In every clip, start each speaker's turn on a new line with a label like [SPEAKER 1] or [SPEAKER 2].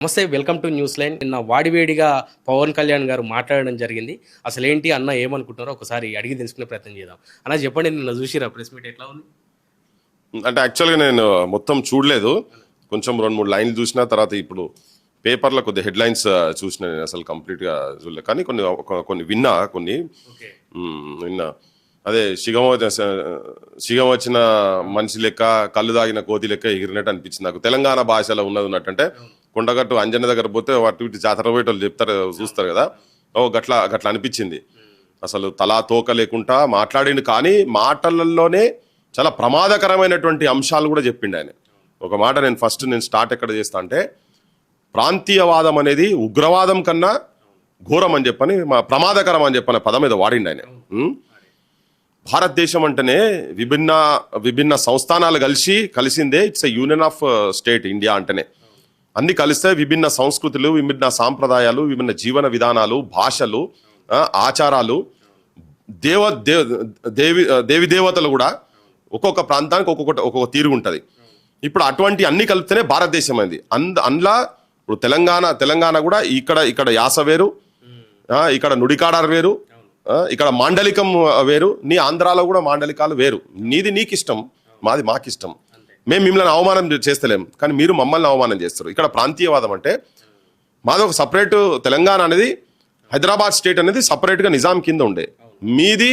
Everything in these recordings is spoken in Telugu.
[SPEAKER 1] నమస్తే, వెల్కమ్ టు న్యూస్ లైన్. నిన్న వాడివేడిగా పవన్ కళ్యాణ్ గారు మాట్లాడడం జరిగింది. అసలేంటి అన్న ఏమనుకుంటున్నారో ఒకసారి అడిగి తెలుసుకునే ప్రయత్నం చేద్దాం. అన్న చెప్పండి, నిన్న చూసిరా ప్రెస్ మీట్ ఎట్లా ఉంది?
[SPEAKER 2] అంటే యాక్చువల్గా నేను మొత్తం చూడలేదు, కొంచెం 2-3 లైన్లు చూసిన తర్వాత ఇప్పుడు పేపర్లో కొద్ది హెడ్లైన్స్ చూసిన. నేను అసలు కంప్లీట్గా చూడలేదు, కానీ కొన్ని విన్నా. విన్నా అదే సిగం వచ్చిన మనిషి లెక్క, కళ్ళు దాగిన కోతి లెక్క ఎగిరినట్టు అనిపించింది నాకు. తెలంగాణ భాషలో ఉన్నట్టు కొండగట్టు అంజన్న దగ్గర పోతే అటు ఇటు జాతర పోయేటోళ్ళు చెప్తారు, చూస్తారు కదా. గట్లా అనిపించింది. అసలు తలా తోక లేకుండా మాట్లాడిండు, కానీ మాటలలోనే చాలా ప్రమాదకరమైనటువంటి అంశాలు కూడా చెప్పిండు ఆయన. ఒక మాట నేను స్టార్ట్ ఎక్కడ చేస్తా అంటే, ప్రాంతీయవాదం అనేది ఉగ్రవాదం కన్నా ఘోరం అని చెప్పని, ప్రమాదకరం అని చెప్పని పదం మీద వాడిండు ఆయన. భారతదేశం అంటేనే విభిన్న సంస్థానాలు కలిసిందే. It's a union of state India అంటేనే. అన్ని కలిస్తే విభిన్న సంస్కృతులు, విభిన్న సాంప్రదాయాలు, విభిన్న జీవన విధానాలు, భాషలు, ఆచారాలు, దేవి దేవతలు కూడా ఒక్కొక్క ప్రాంతానికి ఒక్కొక్క తీరు ఉంటుంది. ఇప్పుడు అటువంటి అన్ని కలిపితేనే భారతదేశం అయింది. అందులో ఇప్పుడు తెలంగాణ కూడా ఇక్కడ యాస వేరు, ఇక్కడ నుడికాడారు వేరు, ఇక్కడ మాండలికం వేరు. నీ ఆంధ్రాలో కూడా మాండలికాలు వేరు. నీది నీకిష్టం, మాది మాకిష్టం. మేము మిమ్మల్ని అవమానం చేస్తలేం, కానీ మీరు మమ్మల్ని అవమానం చేస్తారు. ఇక్కడ ప్రాంతీయవాదం అంటే మాది ఒక సపరేట్. తెలంగాణ అనేది, హైదరాబాద్ స్టేట్ అనేది సపరేట్గా నిజాం కింద ఉండే. మీది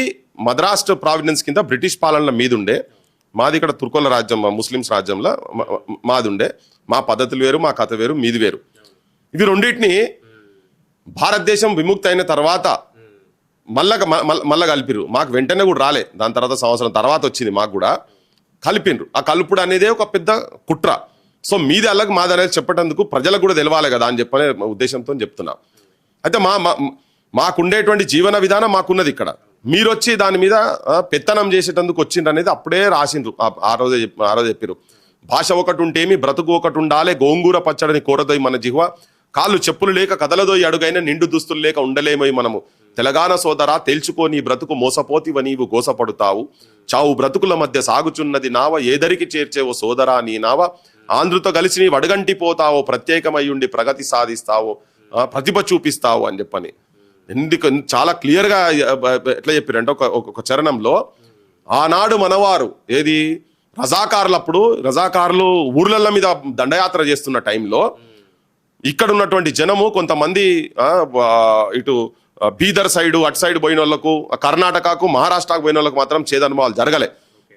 [SPEAKER 2] మద్రాస్ ప్రావిడెన్స్ కింద బ్రిటిష్ పాలనలో మీది ఉండే. మాది ఇక్కడ తుర్కోల రాజ్యం, ముస్లిమ్స్ రాజ్యంలో మాది ఉండే. మా పద్ధతులు వేరు, మా కథ వేరు, మీది వేరు. ఇవి రెండింటిని భారతదేశం విముక్తి అయిన తర్వాత మళ్ళా కలిపిరు. మాకు వెంటనే కూడా రాలే, దాని తర్వాత సంవత్సరం తర్వాత వచ్చింది, మాకు కూడా కలిపిండ్రు. ఆ కలుపుడు అనేదే ఒక పెద్ద కుట్ర. సో మీది అలాగే మాది అనేది చెప్పేటందుకు ప్రజలకు కూడా తెలవాలి కదా అని చెప్పనే ఉద్దేశంతో చెప్తున్నా. అయితే మాకుండేటువంటి జీవన విధానం మాకున్నది ఇక్కడ. మీరు వచ్చి దాని మీద పెత్తనం చేసేటందుకు వచ్చిండ్రు అనేది అప్పుడే రాసిండ్రు. ఆ రోజే చెప్పారు. భాష ఒకటి ఉంటేమి, బ్రతుకు ఒకటి ఉండాలి, గోంగూర పచ్చడిని కోరదోయి మన జిహ్వ, కాళ్ళు చెప్పులు లేక కదలదోయి అడుగైన, నిండు దుస్తులు లేక ఉండలేమోయి మనము. తెలంగాణ సోదరా తెలుసుకో, నీ బ్రతుకు మోసపోతివ నీవు గోసపడుతావు. చావు బ్రతుకుల మధ్య సాగుచున్నది నావ, ఏదరికి చేర్చేవో సోదరా నీ నావ. ఆంధ్రుతో కలిసి నీవు అడుగంటి పోతావో, ప్రత్యేకమయ్యుండి ప్రగతి సాధిస్తావో, ప్రతిభ చూపిస్తావు అని చెప్పని. ఎందుకు చాలా క్లియర్గా ఎట్లా చెప్పారంటే, ఒక చరణంలో ఆనాడు మనవారు ఏది రజాకారులు ఊర్ల మీద దండయాత్ర చేస్తున్న టైంలో ఇక్కడ ఉన్నటువంటి జనము కొంతమంది ఇటు బీదర్ సైడు, అటు సైడ్ పోయిన వాళ్ళకు, కర్ణాటకకు, మహారాష్ట్రకు పోయిన వాళ్ళకు మాత్రం చేదనుభవాలు జరగలే.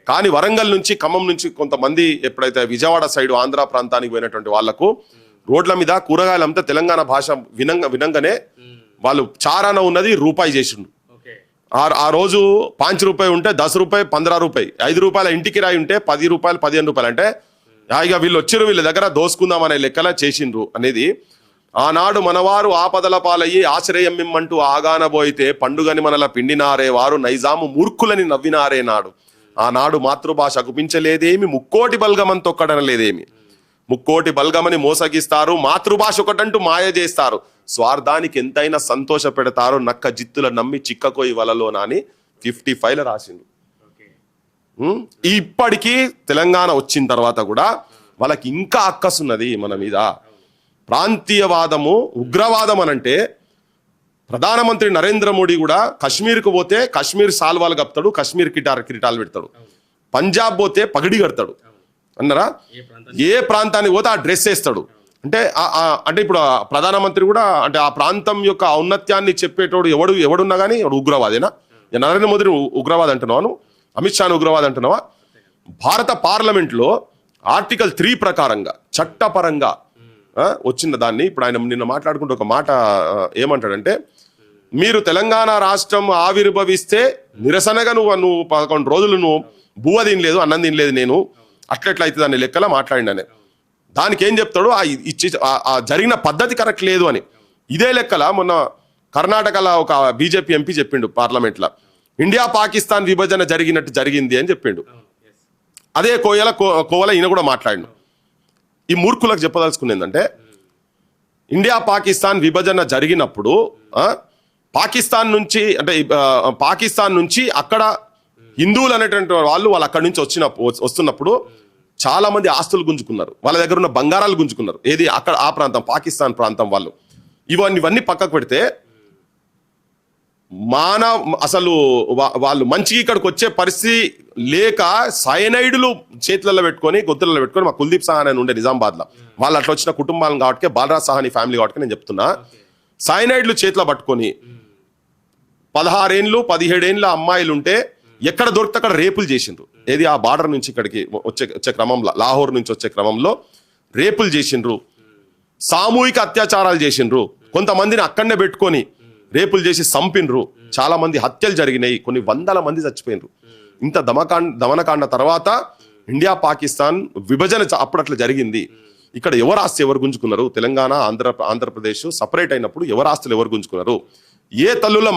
[SPEAKER 2] కానీ వరంగల్ నుంచి, ఖమ్మం నుంచి కొంతమంది ఎప్పుడైతే విజయవాడ సైడు, ఆంధ్ర ప్రాంతానికి పోయినటువంటి వాళ్లకు రోడ్ల మీద కూరగాయలు అమ్మితే తెలంగాణ భాష వినంగానే వాళ్ళు చారాన ఉన్నది రూపాయి చేసిండు. ఆ రోజు 5 రూపాయి ఉంటే 10 రూపాయి, 15 రూపాయి, 5 రూపాయల ఇంటికి రాయి ఉంటే 10 రూపాయలు, 15 రూపాయలు. అంటే ఇక వీళ్ళు వచ్చారు, వీళ్ళ దగ్గర దోసుకుందాం అనే లెక్కలా చేసిండ్రు అనేది. ఆనాడు మనవారు ఆపదల పాలయ్యి ఆశ్రయం మిమ్మంటూ ఆగానబోయితే, పండుగని మనల పిండినారే వారు, నైజాము మూర్ఖులని నవ్వినారే నాడు. ఆనాడు మాతృభాష అగుపించలేదేమి, ముక్కోటి బల్గమని తొక్కడనలేదేమి. ముక్కోటి బల్గమని మోసగిస్తారు, మాతృభాష ఒకటంటూ మాయ చేస్తారు. స్వార్థానికి ఎంతైనా సంతోష పెడతారు, నక్క జిత్తుల నమ్మి చిక్కకోయి వలలో నాని 55 రాసిండు. ఇప్పటికీ తెలంగాణ వచ్చిన తర్వాత కూడా వాళ్ళకి ఇంకా అక్కసున్నది మన మీద. ప్రాంతీయవాదము, ఉగ్రవాదం అనంటే ప్రధానమంత్రి నరేంద్ర మోడీ కూడా కాశ్మీర్కు పోతే కాశ్మీర్ సాల్వాలు కప్తాడు, కాశ్మీర్ కిరీటాలు పెడతాడు. పంజాబ్ పోతే పగడి కడతాడు అన్నారా. ఏ ప్రాంతానికి పోతే ఆ డ్రెస్ వేస్తాడు. అంటే ఇప్పుడు ప్రధానమంత్రి కూడా, అంటే ఆ ప్రాంతం యొక్క ఔన్నత్యాన్ని చెప్పేటోడు ఎవడున్నా కానీ ఉగ్రవాదేనా? నరేంద్ర మోదీని ఉగ్రవాది అంటున్నాను, అమిత్ షాను ఉగ్రవాది అంటున్నావా? భారత పార్లమెంట్లో ఆర్టికల్ 3 ప్రకారంగా చట్టపరంగా వచ్చిన దాన్ని ఇప్పుడు ఆయన నిన్న మాట్లాడుకుంటూ ఒక మాట ఏమంటాడంటే, మీరు తెలంగాణ రాష్ట్రం ఆవిర్భవిస్తే నిరసనగా నువ్వు 11 రోజులు నువ్వు బువ్వ తినలేదు, అన్నం తినలేదు, నేను అట్లెట్లయితే దాన్ని లెక్కలా మాట్లాడినానే. దానికి ఏం చెప్తాడు, ఆ జరిగిన పద్ధతి కరెక్ట్ లేదు అని. ఇదే లెక్కల మొన్న కర్ణాటకలో ఒక బీజేపీ ఎంపీ చెప్పిండు పార్లమెంట్లో, ఇండియా పాకిస్తాన్ విభజన జరిగింది అని చెప్పిండు. అదే కోవల ఈయన కూడా మాట్లాడిండు. ఈ మూర్ఖులకు చెప్పదలుచుకుని ఏంటంటే, ఇండియా పాకిస్తాన్ విభజన జరిగినప్పుడు పాకిస్తాన్ నుంచి అక్కడ హిందువులు అనేటువంటి వాళ్ళు అక్కడి నుంచి వస్తున్నప్పుడు చాలా మంది ఆస్తులు గుంజుకున్నారు, వాళ్ళ దగ్గర ఉన్న బంగారాలు గుంజుకున్నారు. ఏది అక్కడ ఆ ప్రాంతం పాకిస్తాన్ ప్రాంతం వాళ్ళు. ఇవన్నీ పక్కకు పెడితే అసలు వాళ్ళు మంచిగా ఇక్కడికి వచ్చే పరిస్థితి లేక సైనైడ్లు చేతులలో పెట్టుకొని గొంతులలో పెట్టుకొని మా కుల్దీప్ సహాని ఉండే నిజామాబాద్లో వాళ్ళు అట్లా వచ్చిన కుటుంబాలను కాబట్టి బాలరాజ్ సహాని ఫ్యామిలీ కాబట్టి నేను చెప్తున్నా, సైనైడ్లు చేతిలో పట్టుకొని 16 ఏళ్ళు 17 ఏళ్ళ అమ్మాయిలు ఉంటే ఎక్కడ దొరికితే అక్కడ రేపులు చేసిండ్రు. ఏది ఆ బార్డర్ నుంచి ఇక్కడికి వచ్చే క్రమంలో, లాహోర్ నుంచి వచ్చే క్రమంలో రేపులు చేసిండ్రు, సామూహిక అత్యాచారాలు చేసిండ్రు, కొంతమందిని అక్కడనే పెట్టుకొని రేపులు చేసి చంపినరు, చాలా మంది హత్యలు జరిగినాయి, కొన్ని వందల మంది చచ్చిపోయినరు. ఇంత దమనకాండ తర్వాత ఇండియా పాకిస్తాన్ విభజన అప్పుడు అట్లా జరిగింది. ఇక్కడ ఎవరు ఆస్తి ఎవరు గుంజుకున్నారు? తెలంగాణ ఆంధ్రప్రదేశ్ సపరేట్ అయినప్పుడు ఎవరు ఆస్తులు ఎవరు గుంజుకున్నారు? ఏ తల్లుల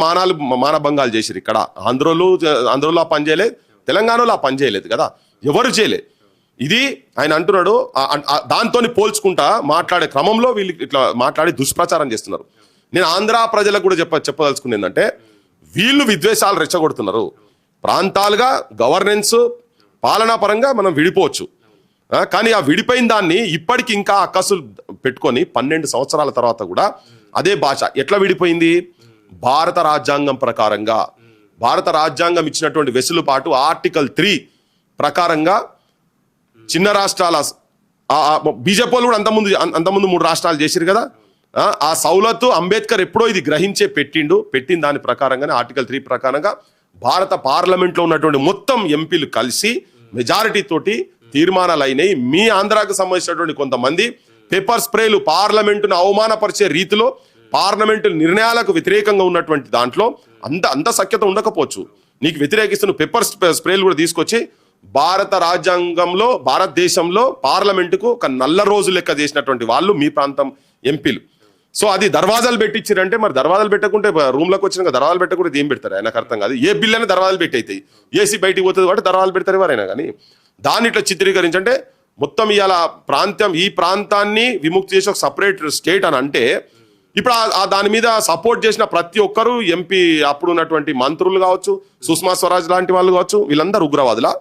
[SPEAKER 2] మానభంగాలు చేసిరు? ఇక్కడ ఆంధ్రలో ఆ పని చేయలేదు, తెలంగాణలో ఆ పని చేయలేదు కదా, ఎవరు చేయలేదు. ఇది ఆయన అంటున్నాడు. దాంతో పోల్చుకుంటా మాట్లాడే క్రమంలో వీళ్ళు ఇట్లా మాట్లాడి దుష్ప్రచారం చేస్తున్నారు. నేను ఆంధ్ర ప్రజలకు కూడా చెప్పదలుచుకుని ఏంటంటే, వీళ్ళు విద్వేషాలు రెచ్చగొడుతున్నారు. ప్రాంతాలుగా గవర్నెన్స్ పాలనా పరంగా మనం విడిపోవచ్చు, కానీ ఆ విడిపోయిన దాన్ని ఇప్పటికి ఇంకా అక్కసులు పెట్టుకొని 12 సంవత్సరాల తర్వాత కూడా అదే భాష ఎట్లా విడిపోయింది? భారత రాజ్యాంగం ప్రకారంగా, భారత రాజ్యాంగం ఇచ్చినటువంటి వెసులుబాటు ఆర్టికల్ 3 ప్రకారంగా చిన్న రాష్ట్రాల బీజేపీ కూడా అంతకుముందు 3 రాష్ట్రాలు చేసిరు కదా, ఆ సౌలత్తు అంబేద్కర్ ఎప్పుడో ఇది గ్రహించే పెట్టిన దాని ప్రకారంగానే ఆర్టికల్ 3 ప్రకారంగా భారత పార్లమెంట్ లో ఉన్నటువంటి మొత్తం ఎంపీలు కలిసి మెజారిటీ తోటి తీర్మానాలు అయినాయి. మీ ఆంధ్రాకు సంబంధించినటువంటి కొంతమంది పేపర్ స్ప్రేలు పార్లమెంటును అవమానపరిచే రీతిలో పార్లమెంటు నిర్ణయాలకు వ్యతిరేకంగా ఉన్నటువంటి దాంట్లో అంత సఖ్యత ఉండకపోవచ్చు. నీకు వ్యతిరేకిస్తున్న పేపర్ స్ప్రేలు కూడా తీసుకొచ్చి భారత రాజ్యాంగంలో భారతదేశంలో పార్లమెంటుకు ఒక నల్ల రోజు లెక్క చేసినటువంటి వాళ్ళు మీ ప్రాంతం ఎంపీలు. సో అది దర్వాజాలు పెట్టించారంటే, మరి దర్వాజాలు పెట్టకుంటే రూమ్లోకి వచ్చినాక దర్వాజాలు పెట్టకుండా ఏం పెడతారు? ఆయనకు అర్థం కాదు. ఏ బిల్ అయినా దర్వాజాలు పెట్టి అవుతాయి, ఏసీ బయటికి పోతుంది కాబట్టి దర్వాజాలు పెడతారు ఎవరైనా. కానీ దాన్ని ఇట్లా చిత్రీకరించంటే మొత్తం ఇవాళ ఈ ప్రాంతాన్ని విముక్తి చేసి ఒక సపరేట్ స్టేట్ అని అంటే, ఇప్పుడు దాని మీద సపోర్ట్ చేసిన ప్రతి ఒక్కరు ఎంపీ, అప్పుడు ఉన్నటువంటి మంత్రులు కావచ్చు, సుష్మా స్వరాజ్ లాంటి వాళ్ళు కావచ్చు, వీళ్ళందరూ ఉగ్రవాదులే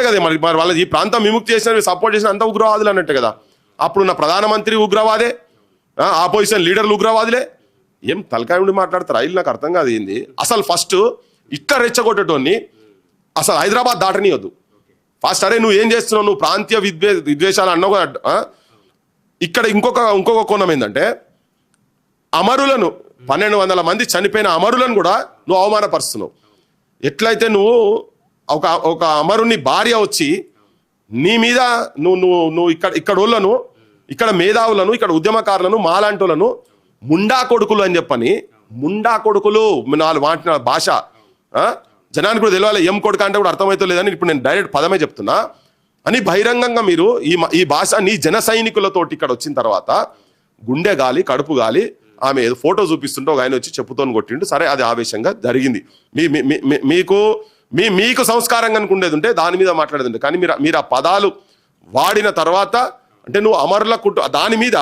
[SPEAKER 2] కదా. మరి వాళ్ళ ఈ ప్రాంతం విముక్తి చేసిన సపోర్ట్ చేసిన అంతా ఉగ్రవాదులు అన్నట్టు కదా. అప్పుడున్న ప్రధానమంత్రి ఉగ్రవాదే, ఆపోజిషన్ లీడర్లు ఉగ్రవాదులే. ఏం తలకాయ ఉండి మాట్లాడతారు? అయ్యి నాకు అర్థం కాదు ఏంది అసలు. ఫస్ట్ ఇట్లా రెచ్చగొట్టేటోని అసలు హైదరాబాద్ దాటనియొద్దు ఫస్ట్. అరే నువ్వు ఏం చేస్తున్నావు? నువ్వు ప్రాంతీయ విద్వేషాలు అన్నావు కదా. ఇక్కడ ఇంకొక కోణం ఏంటంటే, అమరులను 1200 మంది చనిపోయిన అమరులను కూడా నువ్వు అవమానపరుస్తున్నావు. ఎట్లయితే నువ్వు ఒక అమరుని భార్య వచ్చి నీ మీద నువ్వు ఇక్కడ వాళ్ళను, ఇక్కడ మేధావులను, ఇక్కడ ఉద్యమకారులను, మాలాంటి వాళ్ళను ముండా కొడుకులు అని చెప్పని, ముండా కొడుకులు నాలుగు మాట్లాడిన భాష జనానికి కూడా తెలియాలి. ఏం కొడుకు అంటే కూడా అర్థమవుతో లేదని ఇప్పుడు నేను డైరెక్ట్ పదమే చెప్తున్నా అని బహిరంగంగా మీరు ఈ భాష నీ జన సైనికులతోటి ఇక్కడ వచ్చిన తర్వాత గుండె గాలి కడుపు గాలి. ఆమె ఏదో ఫోటో చూపిస్తుంటే ఒక ఆయన వచ్చి చెప్పుతోని కొట్టిండు. సరే, అది ఆవేశంగా జరిగింది. మీకు సంస్కారంగా అనుకుండేది ఉంటే దాని మీద మాట్లాడేది ఉంటే, కానీ మీరు ఆ పదాలు వాడిన తర్వాత అంటే నువ్వు అమరుల దాని మీద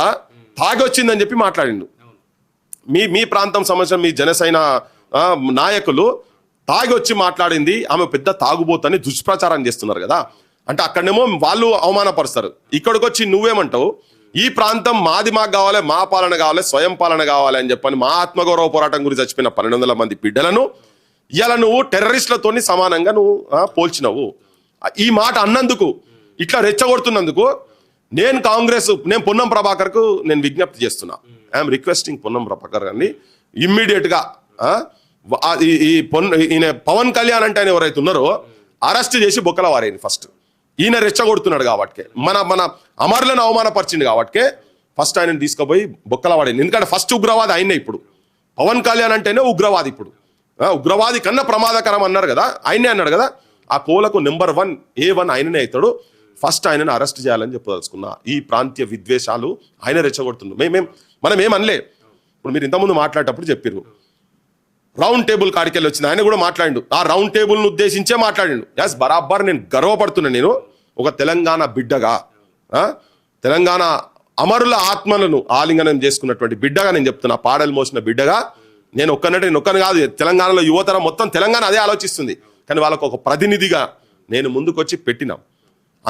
[SPEAKER 2] తాగి వచ్చిందని చెప్పి మాట్లాడిండు. మీ ప్రాంతం సంబంధించిన మీ జనసేన నాయకులు తాగి వచ్చి మాట్లాడింది ఆమె పెద్ద తాగుబోతని దుష్ప్రచారం చేస్తున్నారు కదా. అంటే అక్కడనేమో వాళ్ళు అవమానపరుస్తారు, ఇక్కడికి వచ్చి నువ్వేమంటావు? ఈ ప్రాంతం మాకు కావాలి, మా పాలన కావాలి, స్వయం పాలన కావాలి అని చెప్పని మా ఆత్మగౌరవ పోరాటం గురించి చచ్చిపోయిన 1200 మంది బిడ్డలను ఇలా నువ్వు టెర్రరిస్టులతో సమానంగా నువ్వు పోల్చినవు. ఈ మాట అన్నందుకు, ఇట్లా రెచ్చగొడుతున్నందుకు నేను పొన్నం ప్రభాకర్కు నేను విజ్ఞప్తి చేస్తున్నా. ఐఎమ్ రిక్వెస్టింగ్ పొన్నం ప్రభాకర్ గారిని ఇమ్మీడియట్గా ఈయన పవన్ కళ్యాణ్ అంటే ఆయన ఎవరైతే ఉన్నారో అరెస్ట్ చేసి బొక్కల వారేయండి ఫస్ట్. ఈయన రెచ్చగొడుతున్నాడు కాబట్టి, మన అమరులను అవమానపరిచింది కాబట్టి ఫస్ట్ ఆయనను తీసుకుపోయి బొక్కల వాడేయండి. ఎందుకంటే ఫస్ట్ ఉగ్రవాది ఆయనే. ఇప్పుడు పవన్ కళ్యాణ్ అంటేనే ఉగ్రవాది. ఇప్పుడు ఉగ్రవాది కన్నా ప్రమాదకరం అన్నారు కదా, ఆయనే అన్నాడు కదా. ఆ కోలకు నెంబర్ 1 A1 ఆయననే అవుతాడు. ఫస్ట్ ఆయనను అరెస్ట్ చేయాలని చెప్పదలుచుకున్నా. ఈ ప్రాంతీయ విద్వేషాలు ఆయన రెచ్చగొడుతున్నాడు. మనం ఏమనలే. ఇప్పుడు మీరు ఇంతకుముందు మాట్లాడేటప్పుడు చెప్పారు రౌండ్ టేబుల్ కాడికెళ్ళి వచ్చింది, ఆయన కూడా మాట్లాడిండు. ఆ రౌండ్ టేబుల్ను ఉద్దేశించే మాట్లాడిండు. ఎస్, బరాబర్ నేను గర్వపడుతున్నా. నేను ఒక తెలంగాణ బిడ్డగా, తెలంగాణ అమరుల ఆత్మలను ఆలింగనం చేసుకున్నటువంటి బిడ్డగా నేను చెప్తున్నా. పాడలు మోసిన బిడ్డగా నేను ఒక్కని కాదు, తెలంగాణలో యువతరం మొత్తం తెలంగాణ అదే ఆలోచిస్తుంది. కానీ వాళ్ళకు ఒక ప్రతినిధిగా నేను ముందుకొచ్చి పెట్టినాం.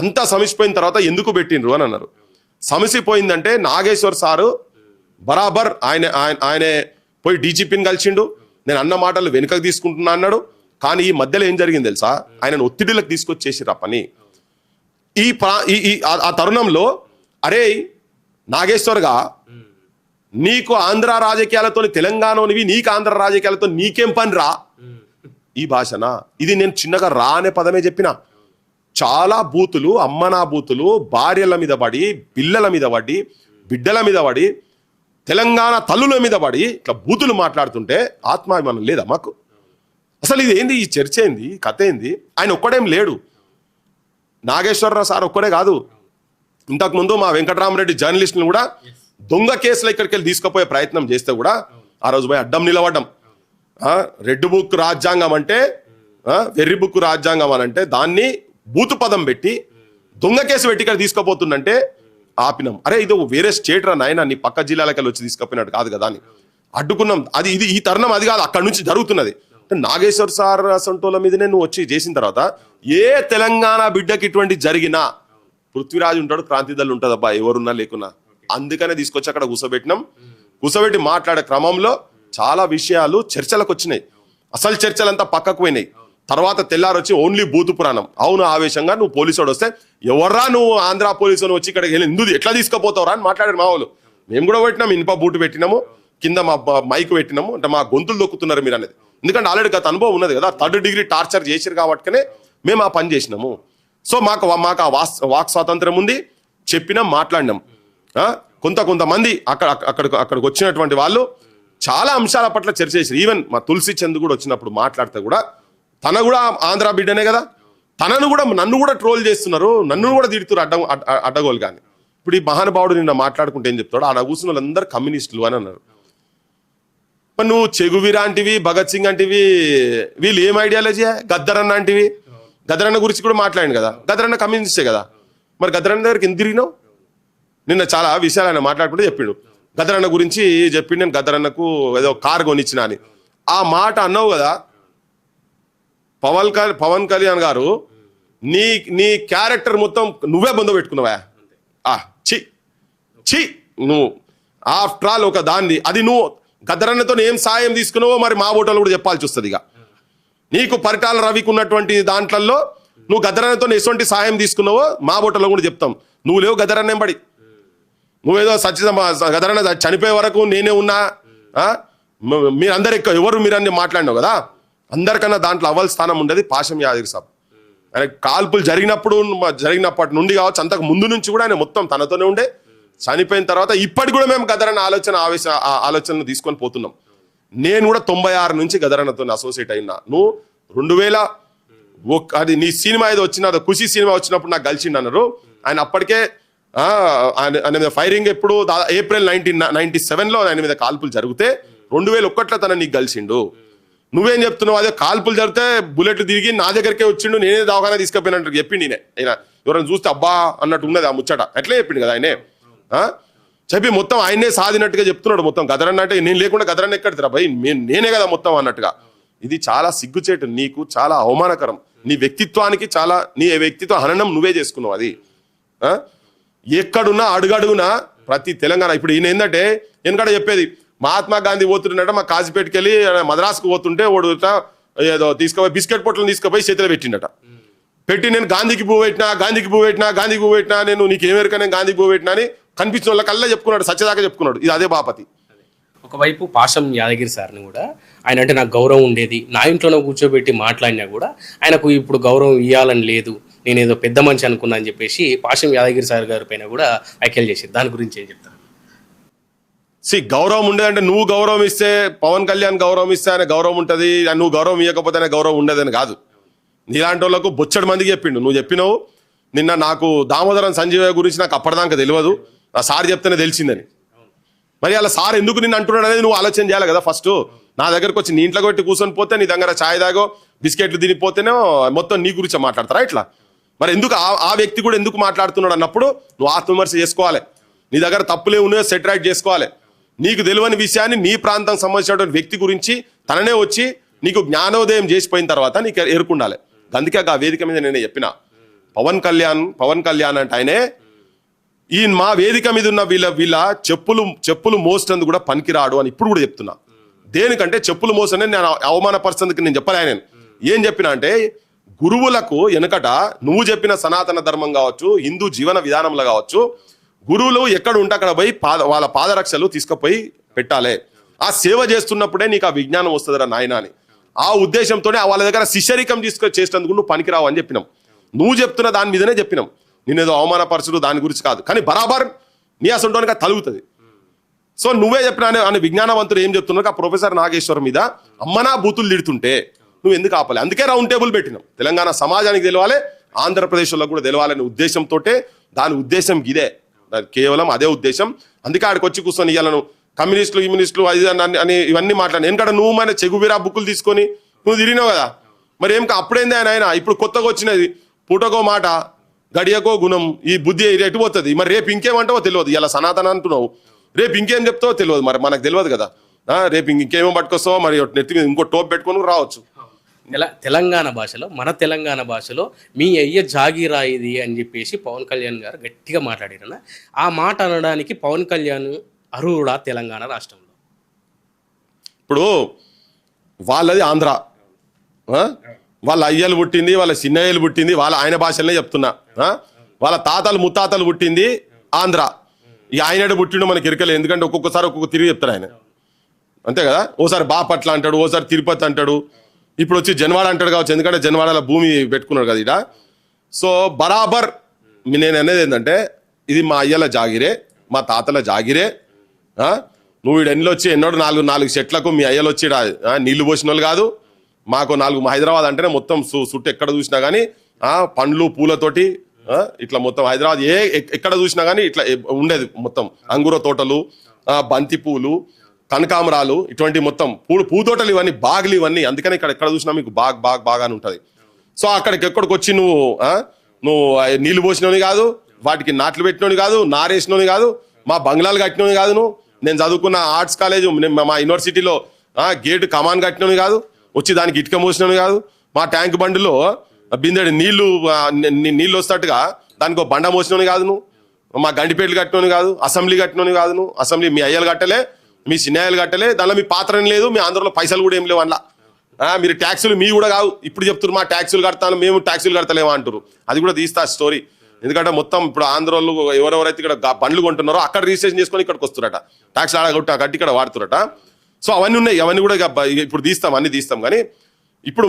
[SPEAKER 2] అంతా సమిసిపోయిన తర్వాత ఎందుకు పెట్టిండ్రు అని అన్నారు. సమిసిపోయిందంటే నాగేశ్వర్ సారు బరాబర్ ఆయనే పోయి డీజీపీని కలిసిండు, నేను అన్న మాటలు వెనుకకు తీసుకుంటున్నా అన్నాడు. కానీ ఈ మధ్యలో ఏం జరిగింది తెలుసా, ఆయనను ఒత్తిడిలకు తీసుకొచ్చేసిరు ఆ పని. ఆ తరుణంలో అరే నాగేశ్వర్గా నీకు ఆంధ్ర రాజకీయాలతో తెలంగాణనివి, నీకు ఆంధ్ర రాజకీయాలతో నీకేం పని రా ఈ భాషనా? ఇది నేను చిన్నగా రా అనే పదమే చెప్పిన. చాలా బూతులు, అమ్మనా బూతులు, భార్యల మీద పడి, పిల్లల మీద పడి, బిడ్డల మీద పడి, తెలంగాణ తల్లుల మీద పడి ఇట్లా బూతులు మాట్లాడుతుంటే ఆత్మాభిమానం లేదా మాకు? అసలు ఇది ఏంది, ఈ చర్చ ఏంది, కథ ఏంది? ఆయన ఒక్కడేం లేడు, నాగేశ్వరరావు సార్ ఒక్కడే కాదు. ఇంతకుముందు మా వెంకటరామరెడ్డి జర్నలిస్టులను కూడా దొంగ కేసులు ఇక్కడికి వెళ్ళి తీసుకుపోయే ప్రయత్నం చేస్తే కూడా ఆ రోజు పోయి అడ్డం నిలబడ్డం. రెడ్ బుక్ రాజ్యాంగం అంటే, వెర్రి బుక్ రాజ్యాంగం అని అంటే దాన్ని బూతు పదం పెట్టి దొంగ కేసు పెట్టి ఇక్కడ తీసుకుపోతుందంటే ఆపినాం. అరే ఇది వేరే స్టేట్ రా నాయన, నీ పక్క జిల్లాలకి వచ్చి తీసుకుపోయినట్టు కాదు కదా అని అడ్డుకున్నాం. అది ఇది ఈ తరుణం అది కాదు, అక్కడి నుంచి జరుగుతున్నది. నాగేశ్వర్ సార్ అసంటోల మీదనే నువ్వు వచ్చి చేసిన తర్వాత ఏ తెలంగాణ బిడ్డకి ఇటువంటి జరిగినా పృథ్వీరాజు ఉంటాడు, క్రాంతిదల్ ఉంటుంది అబ్బా, ఎవరున్నా లేకున్నా. అందుకనే తీసుకొచ్చి అక్కడ కూర్చోబెట్టినాం. కూర్చోబెట్టి మాట్లాడే క్రమంలో చాలా విషయాలు చర్చలకు వచ్చినాయి. అసలు చర్చలంతా పక్కకు పోయినాయి. తర్వాత తెల్లారొచ్చి ఓన్లీ బూతు పురాణం. అవును ఆవేశంగా నువ్వు పోలీసు వస్తే ఎవర్రా నువ్వు ఆంధ్ర పోలీసు వచ్చి ఇక్కడికి వెళ్ళి ఎందుకు ఎట్లా తీసుకుపోతావురా అని మాట్లాడారు మా వాళ్ళు. మేము కూడా పెట్టినాము, ఇనుప బూటు పెట్టినాము, కింద మా మైక్ పెట్టినాము. అంటే మా గొంతులు దొక్కుతున్నారు మీరు అనేది. ఎందుకంటే ఆల్రెడీ గత అనుభవం ఉన్నది కదా, 3rd డిగ్రీ టార్చర్ చేసారు కాబట్టినే మేము ఆ పని చేసినాము. సో మాకు ఆ వాక్ స్వాతంత్రం ఉంది, చెప్పినాం, మాట్లాడినాం. కొంతమంది అక్కడికి వచ్చినటువంటి వాళ్ళు చాలా అంశాల పట్ల చర్చ చేశారు. ఈవెన్ మా తులసి చంద్ కూడా వచ్చినప్పుడు మాట్లాడితే కూడా తన కూడా ఆంధ్ర బిడ్డనే కదా, నన్ను కూడా ట్రోల్ చేస్తున్నారు, నన్ను కూడా తిడుతున్నారు అడ్డగోలు. కానీ ఇప్పుడు ఈ మహానుభావుడు నిన్న మాట్లాడుకుంటే ఏం చెప్తాడు, ఆడ కూర్చున్న వాళ్ళందరూ కమ్యూనిస్టులు అని అన్నారు. మరి నువ్వు చెగువీరాంటివి, భగత్ సింగ్ అంటివి, వీళ్ళు ఏం ఐడియాలజీ? గద్దరన్న అంటివి, గద్దరన్న గురించి కూడా మాట్లాడింది కదా, గద్దరన్న కమ్యూనిస్టే కదా. మరి గద్దరన్న దగ్గరికి ఎందుకు తిరిగినావు? నిన్న చాలా విషయాలు ఆయన మాట్లాడుకుంటే చెప్పిండు, గద్దరన్న గురించి చెప్పిండు, నేను గద్దరన్నకు ఏదో కారు కొనిచ్చిన అని. ఆ మాట అన్నావు కదా, పవన్ కళ్యాణ్ గారు నీ క్యారెక్టర్ మొత్తం నువ్వే బొంద పెట్టుకున్నావా? చి నువ్వు ఆఫ్టర్ ఆల్ ఒక దాన్ని, అది నువ్వు గద్దరన్నతో ఏం సాయం తీసుకున్నావో మరి మా ఓటర్లు కూడా చెప్పాల్సి వస్తుంది. ఇక నీకు పరిటాల రవికి ఉన్నటువంటి దాంట్లలో నువ్వు గద్దరన్నతో ఎటువంటి సాయం తీసుకున్నావో మా ఓటర్లు కూడా చెప్తాం. నువ్వు లేవు గద్దరన్న ఎంబడి, నువ్వేదో గద్దరన్న చనిపోయే వరకు నేనే ఉన్నా, మీరందరూ ఎవరు మీరన్నీ మాట్లాడినావు కదా. అందరికన్నా దాంట్లో అవ్వాల్సిన స్థానం ఉండేది పాషం యాదగిరి సాబ్. ఆయన కాల్పులు జరిగినప్పటి నుండి కావచ్చు, అంతకు ముందు నుంచి కూడా ఆయన మొత్తం తనతోనే ఉండే. చనిపోయిన తర్వాత ఇప్పటికి కూడా మేము గదరన్న ఆలోచనలు తీసుకొని పోతున్నాం. నేను కూడా 96 నుంచి గదరన్నతో అసోసియేట్ అయినా. నువ్వు 2001 అది నీ సినిమా ఏదో వచ్చిన ఖుషి సినిమా వచ్చినప్పుడు నాకు కలిసిండు అన్నారు. ఆయన అప్పటికే ఆయన మీద ఫైరింగ్ ఎప్పుడు ఏప్రిల్ 1997లో ఆయన మీద కాల్పులు జరిగితే 2001లో తన నీకు కలిసిండు. నువ్వేం చెప్తున్నావు? అదే కాల్పులు జరిగితే బుల్లెట్లు తిరిగి నా దగ్గరికే వచ్చిండు, నేనే దవాఖానా తీసుకుపోయినట్టు చెప్పిండు. నేనే ఆయన ఎవరైనా చూస్తే అబ్బా అన్నట్టు ఉన్నది ఆ ముచ్చట. ఎట్లా చెప్పిండు కదా ఆయనే చెప్పి మొత్తం ఆయనే సాధినట్టుగా చెప్తున్నాడు. మొత్తం గదరన్న అంటే నేను లేకుండా గదరన్న ఎక్కడిరా భయ్, నేనే కదా మొత్తం అన్నట్టుగా. ఇది చాలా సిగ్గుచేటు, నీకు చాలా అవమానకరం, నీ వ్యక్తిత్వానికి చాలా, నీ వ్యక్తిత్వ హననం నువ్వే చేసుకున్నావు. అది ఎక్కడున్నా అడుగడుగునా ప్రతి తెలంగాణ ఇప్పుడు ఈయన ఏంటంటే వెనకడ చెప్పేది, మహాత్మా గాంధీ పోతుండట మా కాజీపేటకి వెళ్ళి మద్రాసుకు పోతుంటే ఓడు ఏదో తీసుకుపోయి బిస్కెట్ పొట్లను తీసుకుపోయి చేతిలో పెట్టిండట. పెట్టి నేను గాంధీకి పువ్వు పెట్టినా నేను నీకేమెరక నేను గాంధీకి పువ్వు పెట్టినా అని కనిపించిన వాళ్ళకల్లా చెప్పుకున్నాడు, సత్యదాకా చెప్పుకున్నాడు. ఇది అదే బాపతి.
[SPEAKER 1] ఒకవైపు పాషం యాదగిరి సార్ని కూడా ఆయన అంటే నాకు గౌరవం ఉండేది, నా ఇంట్లోనే కూర్చోబెట్టి మాట్లాడినా కూడా ఆయనకు ఇప్పుడు గౌరవం ఇవ్వాలని లేదు, నేనేదో పెద్ద మనిషి అనుకున్నా అని చెప్పేసి పాషం యాదగిరి సార్ గారి పైన కూడా వ్యాఖ్యలు చేసి, దాని గురించి ఏం చెప్తారు?
[SPEAKER 2] గౌరవం ఉండేదంటే నువ్వు గౌరవం ఇస్తే, పవన్ కళ్యాణ్ గౌరవం ఇస్తే ఆయన గౌరవం ఉంటుంది, నువ్వు గౌరవం ఇవ్వకపోతే ఆయన గౌరవం ఉండదని కాదు. నీలాంటి వాళ్ళకు బొచ్చడి మందికి చెప్పిండు. నువ్వు చెప్పినావు నిన్న, నాకు దామోదరం సంజీవయ్య గురించి నాకు అప్పటిదాకా తెలియదు, ఆ సార్ చెప్తేనే తెలిసిందని. మరి అలా సార్ ఎందుకు నిన్ను అంటున్నాడు అనేది నువ్వు ఆలోచన చేయాలి కదా. ఫస్ట్ నా దగ్గరకు వచ్చి నీ ఇంట్లో కొట్టి కూర్చొని పోతే, నీ దగ్గర ఛాయ్ దాగో బిస్కెట్లు తినిపోతేనే మొత్తం నీ గురించి మాట్లాడతారా ఇట్లా? మరి ఎందుకు ఆ వ్యక్తి కూడా ఎందుకు మాట్లాడుతున్నాడు అన్నప్పుడు నువ్వు ఆత్మవిమర్శ చేసుకోవాలి. నీ దగ్గర తప్పులే ఉన్నాయో సెట్ రైట్ చేసుకోవాలి. నీకు తెలియని విషయాన్ని నీ ప్రాంతం సంబంధించినటువంటి వ్యక్తి గురించి తననే వచ్చి నీకు జ్ఞానోదయం చేసిపోయిన తర్వాత నీకు ఎరుకుండాలి. అందుకే ఆ వేదిక మీద నేనే చెప్పిన, పవన్ కళ్యాణ్ అంటే ఆయనే ఈ మా వేదిక మీద ఉన్న వీళ్ళ చెప్పులు మోసినందుకు కూడా పనికిరాడు అని ఇప్పుడు కూడా చెప్తున్నా. దేనికంటే చెప్పులు మోసనే నేను అవమానపరిచేందుకు నేను చెప్పలే. నేను ఏం చెప్పినా అంటే గురువులకు వెనకట నువ్వు చెప్పిన సనాతన ధర్మం కావచ్చు, హిందూ జీవన విధానంలో కావచ్చు, గురువులు ఎక్కడ ఉంటే అక్కడ పోయి వాళ్ళ పాదరక్షలు తీసుకుపోయి పెట్టాలి. ఆ సేవ చేస్తున్నప్పుడే నీకు ఆ విజ్ఞానం వస్తుందిరా నాయన అని ఆ ఉద్దేశంతోనే వాళ్ళ దగ్గర శిష్యరికం చేసేందుకు నువ్వు పనికిరావు అని చెప్పినాం. నువ్వు చెప్తున్న దాని మీదనే చెప్పినాం. నేనేదో అవమానపరచుడు దాని గురించి కాదు, కానీ బరాబర్ నీ అసంటోనిగా తలుగుతుంది. సో నువ్వే చెప్పినా అని విజ్ఞానవంతుడు ఏం చెప్తున్నావు, ఆ ప్రొఫెసర్ నాగేశ్వర్ మీద అమ్మనా బూతులు తిడుతుంటే నువ్వు ఎందుకు ఆపాలి? అందుకే రౌండ్ టేబుల్ పెట్టినాం. తెలంగాణ సమాజానికి తెలవాలి, ఆంధ్రప్రదేశ్లో కూడా తెలవాలనే ఉద్దేశంతో దాని ఉద్దేశం ఇదే, కేవలం అదే ఉద్దేశం. అందుకే ఆడికి వచ్చి కూర్చొని ఇవ్వాలను కమ్యూనిస్టులు అని ఇవన్నీ మాట్లాడి ఎందుకంటే నువ్వు మన చెగుబీరా బుక్కులు తీసుకొని నువ్వు తిరిగినావు కదా. మరి ఏం అప్పుడేంది ఆయన ఇప్పుడు కొత్తగా వచ్చినది పూటకో మాట గడియకో గుణం, ఈ బుద్ధి ఎటు పోతుంది. మరి రేపు ఇంకేమంటావో తెలియదు. ఇలా సనాతన అంటున్నావు, రేపు ఇంకేం చెప్తావో తెలియదు. మరి మనకు తెలియదు కదా. రేపు ఇంకేమో పట్టుకొస్తావో మరి నెత్తి మీద ఇంకో టోప్ పెట్టుకొని రావచ్చు.
[SPEAKER 1] తెలంగాణ భాషలో, మన తెలంగాణ భాషలో మీ అయ్య జాగీరా ఇది అని చెప్పేసి పవన్ కళ్యాణ్ గారు గట్టిగా మాట్లాడారన్న. ఆ మాట అనడానికి పవన్ కళ్యాణ్ అర్హుడా తెలంగాణ రాష్ట్రంలో?
[SPEAKER 2] ఇప్పుడు వాళ్ళది ఆంధ్ర, వాళ్ళ అయ్యలు పుట్టింది, వాళ్ళ చిన్నయ్యలు పుట్టింది ఆయన భాషలనే చెప్తున్నా. వాళ్ళ తాతలు ముత్తాతలు పుట్టింది ఆంధ్ర. ఈ ఆయన పుట్టిండు మనకి ఇరకలే, ఎందుకంటే ఒక్కొక్కసారి ఒక్కొక్క తిరిగి చెప్తారు ఆయన, అంతే కదా. ఓసారి బాపట్ల అంటాడు, ఓసారి తిరుపతి అంటాడు, ఇప్పుడు వచ్చి జన్వాడ అంటాడు కావచ్చు, ఎందుకంటే జన్వాడలో భూమి పెట్టుకున్నాడు కదా ఇడ. సో బరాబర్ నేను అనేది ఏంటంటే ఇది మా అయ్యల జాగిరే, మా తాతల జాగిరే. నువ్వు ఎన్నో వచ్చి ఎన్నోడు నాలుగు చెట్లకు మీ అయ్యలు వచ్చి నీళ్లు పోసిన వాళ్ళు కాదు. మాకు హైదరాబాద్ అంటేనే మొత్తం చుట్టూ ఎక్కడ చూసినా కానీ పండ్లు పూలతోటి ఇట్లా మొత్తం హైదరాబాద్ ఎక్కడ చూసినా కానీ ఇట్లా ఉండేది. మొత్తం అంగుర తోటలు, బంతి పూలు, కనకాంబరాలు, ఇటువంటి మొత్తం పూతోటలు, ఇవన్నీ బాగులు ఇవన్నీ. అందుకని ఇక్కడ ఎక్కడ చూసినా మీకు బాగానే ఉంటుంది. సో అక్కడికి ఎక్కడికి వచ్చి నువ్వు నీళ్లు పోసినోని కాదు, వాటికి నాట్లు పెట్టినోని కాదు, నారేసినోని కాదు, మా బంగ్లాలు కట్టినోని కాదు, నేను చదువుకున్న ఆర్ట్స్ కాలేజ్ మా యూనివర్సిటీలో గేటు కమాన్ కట్టినోని కాదు, వచ్చి దానికి ఇటుక మోసినోని కాదు, మా ట్యాంక్ బండిలో బిందెడు నీళ్లు వస్తట్టుగా దానికి ఒక బండ మోసినోని కాదు, నువ్వు మా గండిపేటలు కట్టినోని కాదు, అసెంబ్లీ కట్టినోని కాదు, నువ్వు అసెంబ్లీ మీ అయ్యలు కట్టలే, మీ చిన్నయ్యలు కట్టలే, దానిలో మీ పాత్ర లేదు, మీ ఆంధ్రలో పైసలు కూడా ఏం లేవు. అందులో మీరు ట్యాక్సులు మీ కూడా కాదు. ఇప్పుడు చెప్తున్నారు మా ట్యాక్సులు కడతాను, మేము ట్యాక్సులు కడతలేమా అంటారు. అది కూడా తీస్తా స్టోరీ. ఎందుకంటే మొత్తం ఇప్పుడు ఆంధ్రలో ఎవరెవరైతే ఇక్కడ బండ్లు కొంటున్నారో అక్కడ రిజిస్ట్రేషన్ చేసుకొని ఇక్కడికి వస్తురట, ట్యాక్స్ కట్టి ఇక్కడ వాడుతురట. సో అవన్నీ ఉన్నాయి, అవన్నీ కూడా ఇప్పుడు అన్ని తీస్తాం. కానీ ఇప్పుడు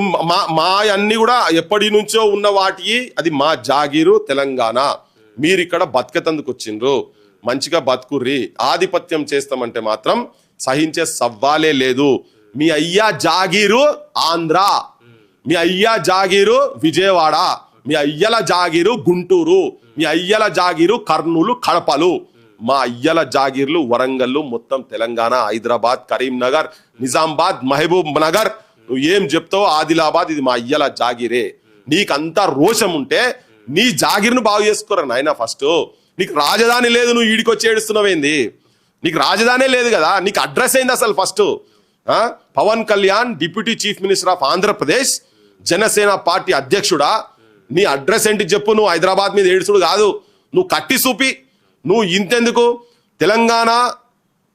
[SPEAKER 2] మా అన్ని కూడా ఎప్పటి నుంచో ఉన్న వాటి, అది మా జాగీరు తెలంగాణ. మీరు ఇక్కడ బతికేతందుకు వచ్చిండ్రు, మంచిగా బతుకుర్రి. ఆధిపత్యం చేస్తామంటే మాత్రం సహించే సవ్వాలే లేదు. మీ అయ్యా జాగీరు ఆంధ్ర, మీ అయ్యా జాగీరు విజయవాడ, మీ అయ్యల జాగీరు గుంటూరు, మీ అయ్యల జాగీరు కర్నూలు, కడపలు. మా అయ్యల జాగీర్లు వరంగల్లు, మొత్తం తెలంగాణ, హైదరాబాద్, కరీంనగర్, నిజామాబాద్, మహబూబ్ నగర్, నువ్వు ఏం చెప్తావో ఆదిలాబాద్, ఇది మా అయ్యల జాగీరే. నీకంతా రోషం ఉంటే నీ జాగీర్ను బాగు చేసుకోరా నాయన. ఫస్ట్ నీకు రాజధాని లేదు, నువ్వు ఈడికి వచ్చి ఏడుస్తున్నావేంది? నీకు రాజధానే లేదు కదా, నీకు అడ్రస్ అయింది అసలు first. Pawan Kalyan deputy chief minister of Andhra Pradesh, Janasena party అధ్యక్షుడా, నీ అడ్రస్ ఏంటి చెప్పు. నువ్వు హైదరాబాద్ మీద ఏడుచుడు కాదు, నువ్వు కట్టి చూపి. నువ్వు ఇంతెందుకు, తెలంగాణ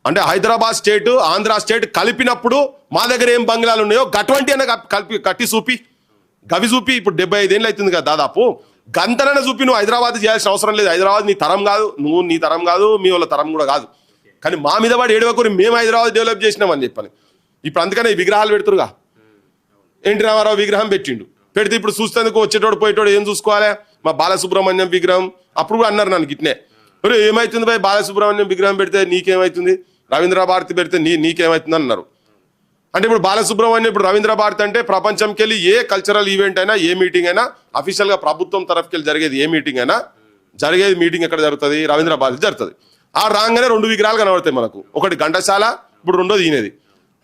[SPEAKER 2] అంటే హైదరాబాద్ స్టేట్ ఆంధ్ర స్టేట్ కలిపినప్పుడు మా దగ్గర ఏం బంగ్లాలు ఉన్నాయో గటువంటి అన్న కట్టి చూపి, గవి చూపి. ఇప్పుడు 75 ఏళ్ళు అవుతుంది కదా దాదాపు, గంతనైనా చూపి. నువ్వు హైదరాబాద్ చేయాల్సిన అవసరం లేదు, హైదరాబాద్ నీ తరం కాదు, నీ తరం కాదు, మీ వాళ్ళ తరం కూడా కాదు. కానీ మా మీద వాడు ఏడవకూరి మేము హైదరాబాద్ డెవలప్ చేసినామని చెప్పని. ఇప్పుడు అందుకనే ఈ విగ్రహాలు పెడుతురుగా. ఎన్టీ రామారావు విగ్రహం పెట్టి ఇప్పుడు చూస్తేందుకు వచ్చేటోడు పోయేటోడు ఏం చూసుకోవాలి. మా బాలసుబ్రహ్మణ్యం విగ్రహం అప్పుడు కూడా అన్నారు నన్ను గిట్నే, మరి ఏమవుతుంది భయ్ బాలసుబ్రహ్మణ్యం విగ్రహం పెడితే నీకేమవుతుంది, రవీంద్ర భారతి పెడితే నీకేమవుతుంది అన్నారు. అంటే ఇప్పుడు బాలసుబ్రహ్మణ్యం, ఇప్పుడు రవీంద్ర భారతి అంటే ప్రపంచంకి వెళ్ళి ఏ కల్చరల్ ఈవెంట్ అయినా, ఏ మీటింగ్ అయినా, అఫీషియల్గా ప్రభుత్వం తరఫుకెళ్ళి జరిగేది ఏ మీటింగ్ అయినా, జరిగేది మీటింగ్ ఎక్కడ జరుగుతుంది, రవీంద్ర భారతి జరుగుతుంది. ఆ రాగానే 2 విగ్రహాలు కనబడతాయి మనకు, ఒకటి ఘంటసాల, ఇప్పుడు రెండోది ఈయనది.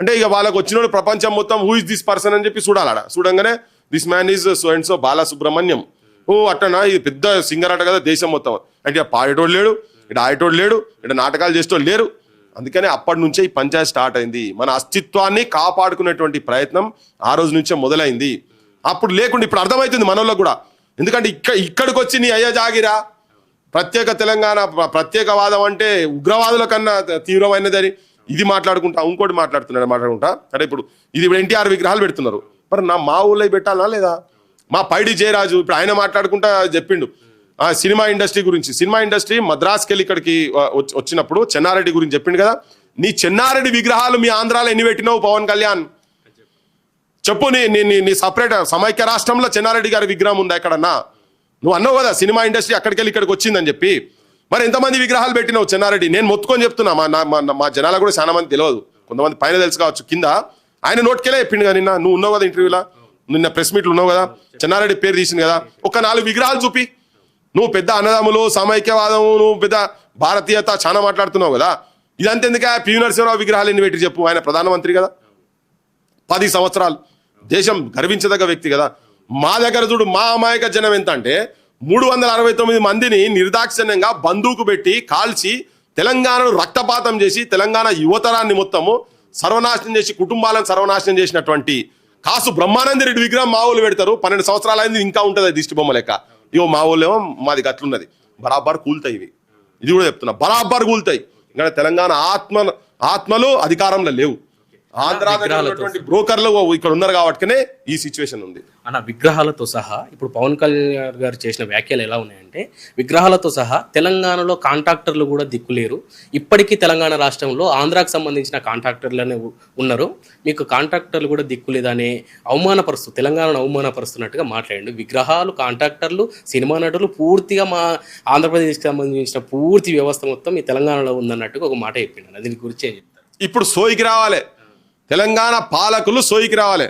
[SPEAKER 2] అంటే ఇక వాళ్ళకి వచ్చినోడు ప్రపంచం మొత్తం హూ ఇస్ దిస్ పర్సన్ అని చెప్పి చూడాలడ. చూడంగానే this man is so and so Balasubrahmanyam. ఓ అట్టనా, ఇది పెద్ద సింగర్ అట కదా దేశం మొత్తం. అంటే పాడేటోడు లేడు, ఇక్కడ ఆడేటోడు లేడు, ఇక్కడ నాటకాలు చేసేటోడు లేరు. అందుకనే అప్పటి నుంచే ఈ పంచాయతీ స్టార్ట్ అయింది. మన అస్తిత్వాన్ని కాపాడుకునేటువంటి ప్రయత్నం ఆ రోజు నుంచే మొదలైంది. అప్పుడు లేకుండా ఇప్పుడు అర్థమవుతుంది మనోళ్ళకు కూడా. ఎందుకంటే ఇక్కడికి వచ్చి నీ అయ్య జాగిరా ప్రత్యేక తెలంగాణ ప్రత్యేకవాదం అంటే ఉగ్రవాదుల కన్నా తీవ్రమైనదని ఇది మాట్లాడుకుంటా ఇంకోటి మాట్లాడుకుంటా అంటే ఇప్పుడు ఎన్టీఆర్ విగ్రహాలు పెడుతున్నారు, మరి మా ఊళ్ళో పెట్టాలా లేదా? మా పైడి జయరాజు ఇప్పుడు ఆయన మాట్లాడుకుంటా చెప్పిండు సినిమా ఇండస్ట్రీ గురించి. సినిమా ఇండస్ట్రీ మద్రాస్కి వెళ్ళి ఇక్కడికి వచ్చినప్పుడు చెన్నారెడ్డి గురించి చెప్పిండు కదా. నీ చెన్నారెడ్డి విగ్రహాలు మీ ఆంధ్రాలో ఎన్ని పెట్టినావు పవన్ కళ్యాణ్ చెప్పు. నీ సపరేట్ సమైక్య రాష్ట్రంలో చెన్నారెడ్డి గారి విగ్రహం ఉందా ఎక్కడన్నా? నువ్వు అన్నావు కదా సినిమా ఇండస్ట్రీ అక్కడికి వెళ్ళి ఇక్కడికి వచ్చిందని చెప్పి. మరి ఎంతమంది విగ్రహాలు పెట్టినావు చెన్నారెడ్డి? నేను మొత్తుకొని చెప్తున్నా, మా జనాలకు కూడా చాలా మంది తెలియదు, కొంతమంది పైన తెలుసు కావచ్చు, కింద ఆయన నోట్కెళ్ళే చెప్పిండు కదా. నువ్వు ఉన్నావు కదా ఇంటర్వ్యూలో, నిన్న ప్రెస్ మీట్లు ఉన్నావు కదా, చెన్నారెడ్డి పేరు తీసింది కదా. ఒక 4 విగ్రహాలు చూపి. నువ్వు పెద్ద అన్నదమ్ములు సమైక్యవాదము నువ్వు పెద్ద భారతీయత చాలా మాట్లాడుతున్నావు కదా. ఇదంతా ఎందుకే? పివి నరసింహరావు విగ్రహాలు ఎన్ని పెట్టి చెప్పు. ఆయన ప్రధానమంత్రి కదా, 10 సంవత్సరాలు దేశం గర్వించదగ్గ వ్యక్తి కదా. మా దగ్గర చూడు మా అమాయక జనం ఎంత అంటే 369 మందిని నిర్దాక్షిణ్యంగా బందూకు పెట్టి కాల్చి తెలంగాణను రక్తపాతం చేసి తెలంగాణ యువతరాన్ని మొత్తము సర్వనాశనం చేసి కుటుంబాలను సర్వనాశనం చేసినటువంటి కాసు బ్రహ్మానంద రెడ్డి విగ్రహం మా ఊళ్ళు పెడతారు. 12 సంవత్సరాలు అయింది ఇంకా ఉంటుంది దిష్టి బొమ్మ లెక్క. ఇవో మా ఊళ్ళేమో మాది గట్లున్నది, బరాబర్ కూలుతాయి ఇవి. ఇది కూడా చెప్తున్నా, బరాబర్ కూలుతాయి. ఇంకా తెలంగాణ ఆత్మలు అధికారంలో లేవు. ఆంధ్ర బ్రోకర్లు ఇక్కడ ఉన్నారు కాబట్టినే ఈ సిచ్యువేషన్ ఉంది
[SPEAKER 1] అన్న. విగ్రహాలతో సహా ఇప్పుడు పవన్ కళ్యాణ్ గారు చేసిన వ్యాఖ్యలు ఎలా ఉన్నాయంటే, విగ్రహాలతో సహా తెలంగాణలో కాంట్రాక్టర్లు కూడా దిక్కులేరు. ఇప్పటికీ తెలంగాణ రాష్ట్రంలో ఆంధ్రాకు సంబంధించిన కాంట్రాక్టర్లనే ఉన్నారు, మీకు కాంట్రాక్టర్లు కూడా దిక్కులేదనే తెలంగాణను అవమానపరుస్తున్నట్టుగా మాట్లాడండి. విగ్రహాలు, కాంట్రాక్టర్లు, సినిమా నటులు పూర్తిగా మా ఆంధ్రప్రదేశ్కి సంబంధించిన పూర్తి వ్యవస్థ మొత్తం ఈ తెలంగాణలో ఉందన్నట్టుగా ఒక మాట చెప్పిండు. దీని గురించి ఏం చెప్తారు?
[SPEAKER 2] ఇప్పుడు సోయికి రావాలి, తెలంగాణ పాలకులు సోయికి రావాలి.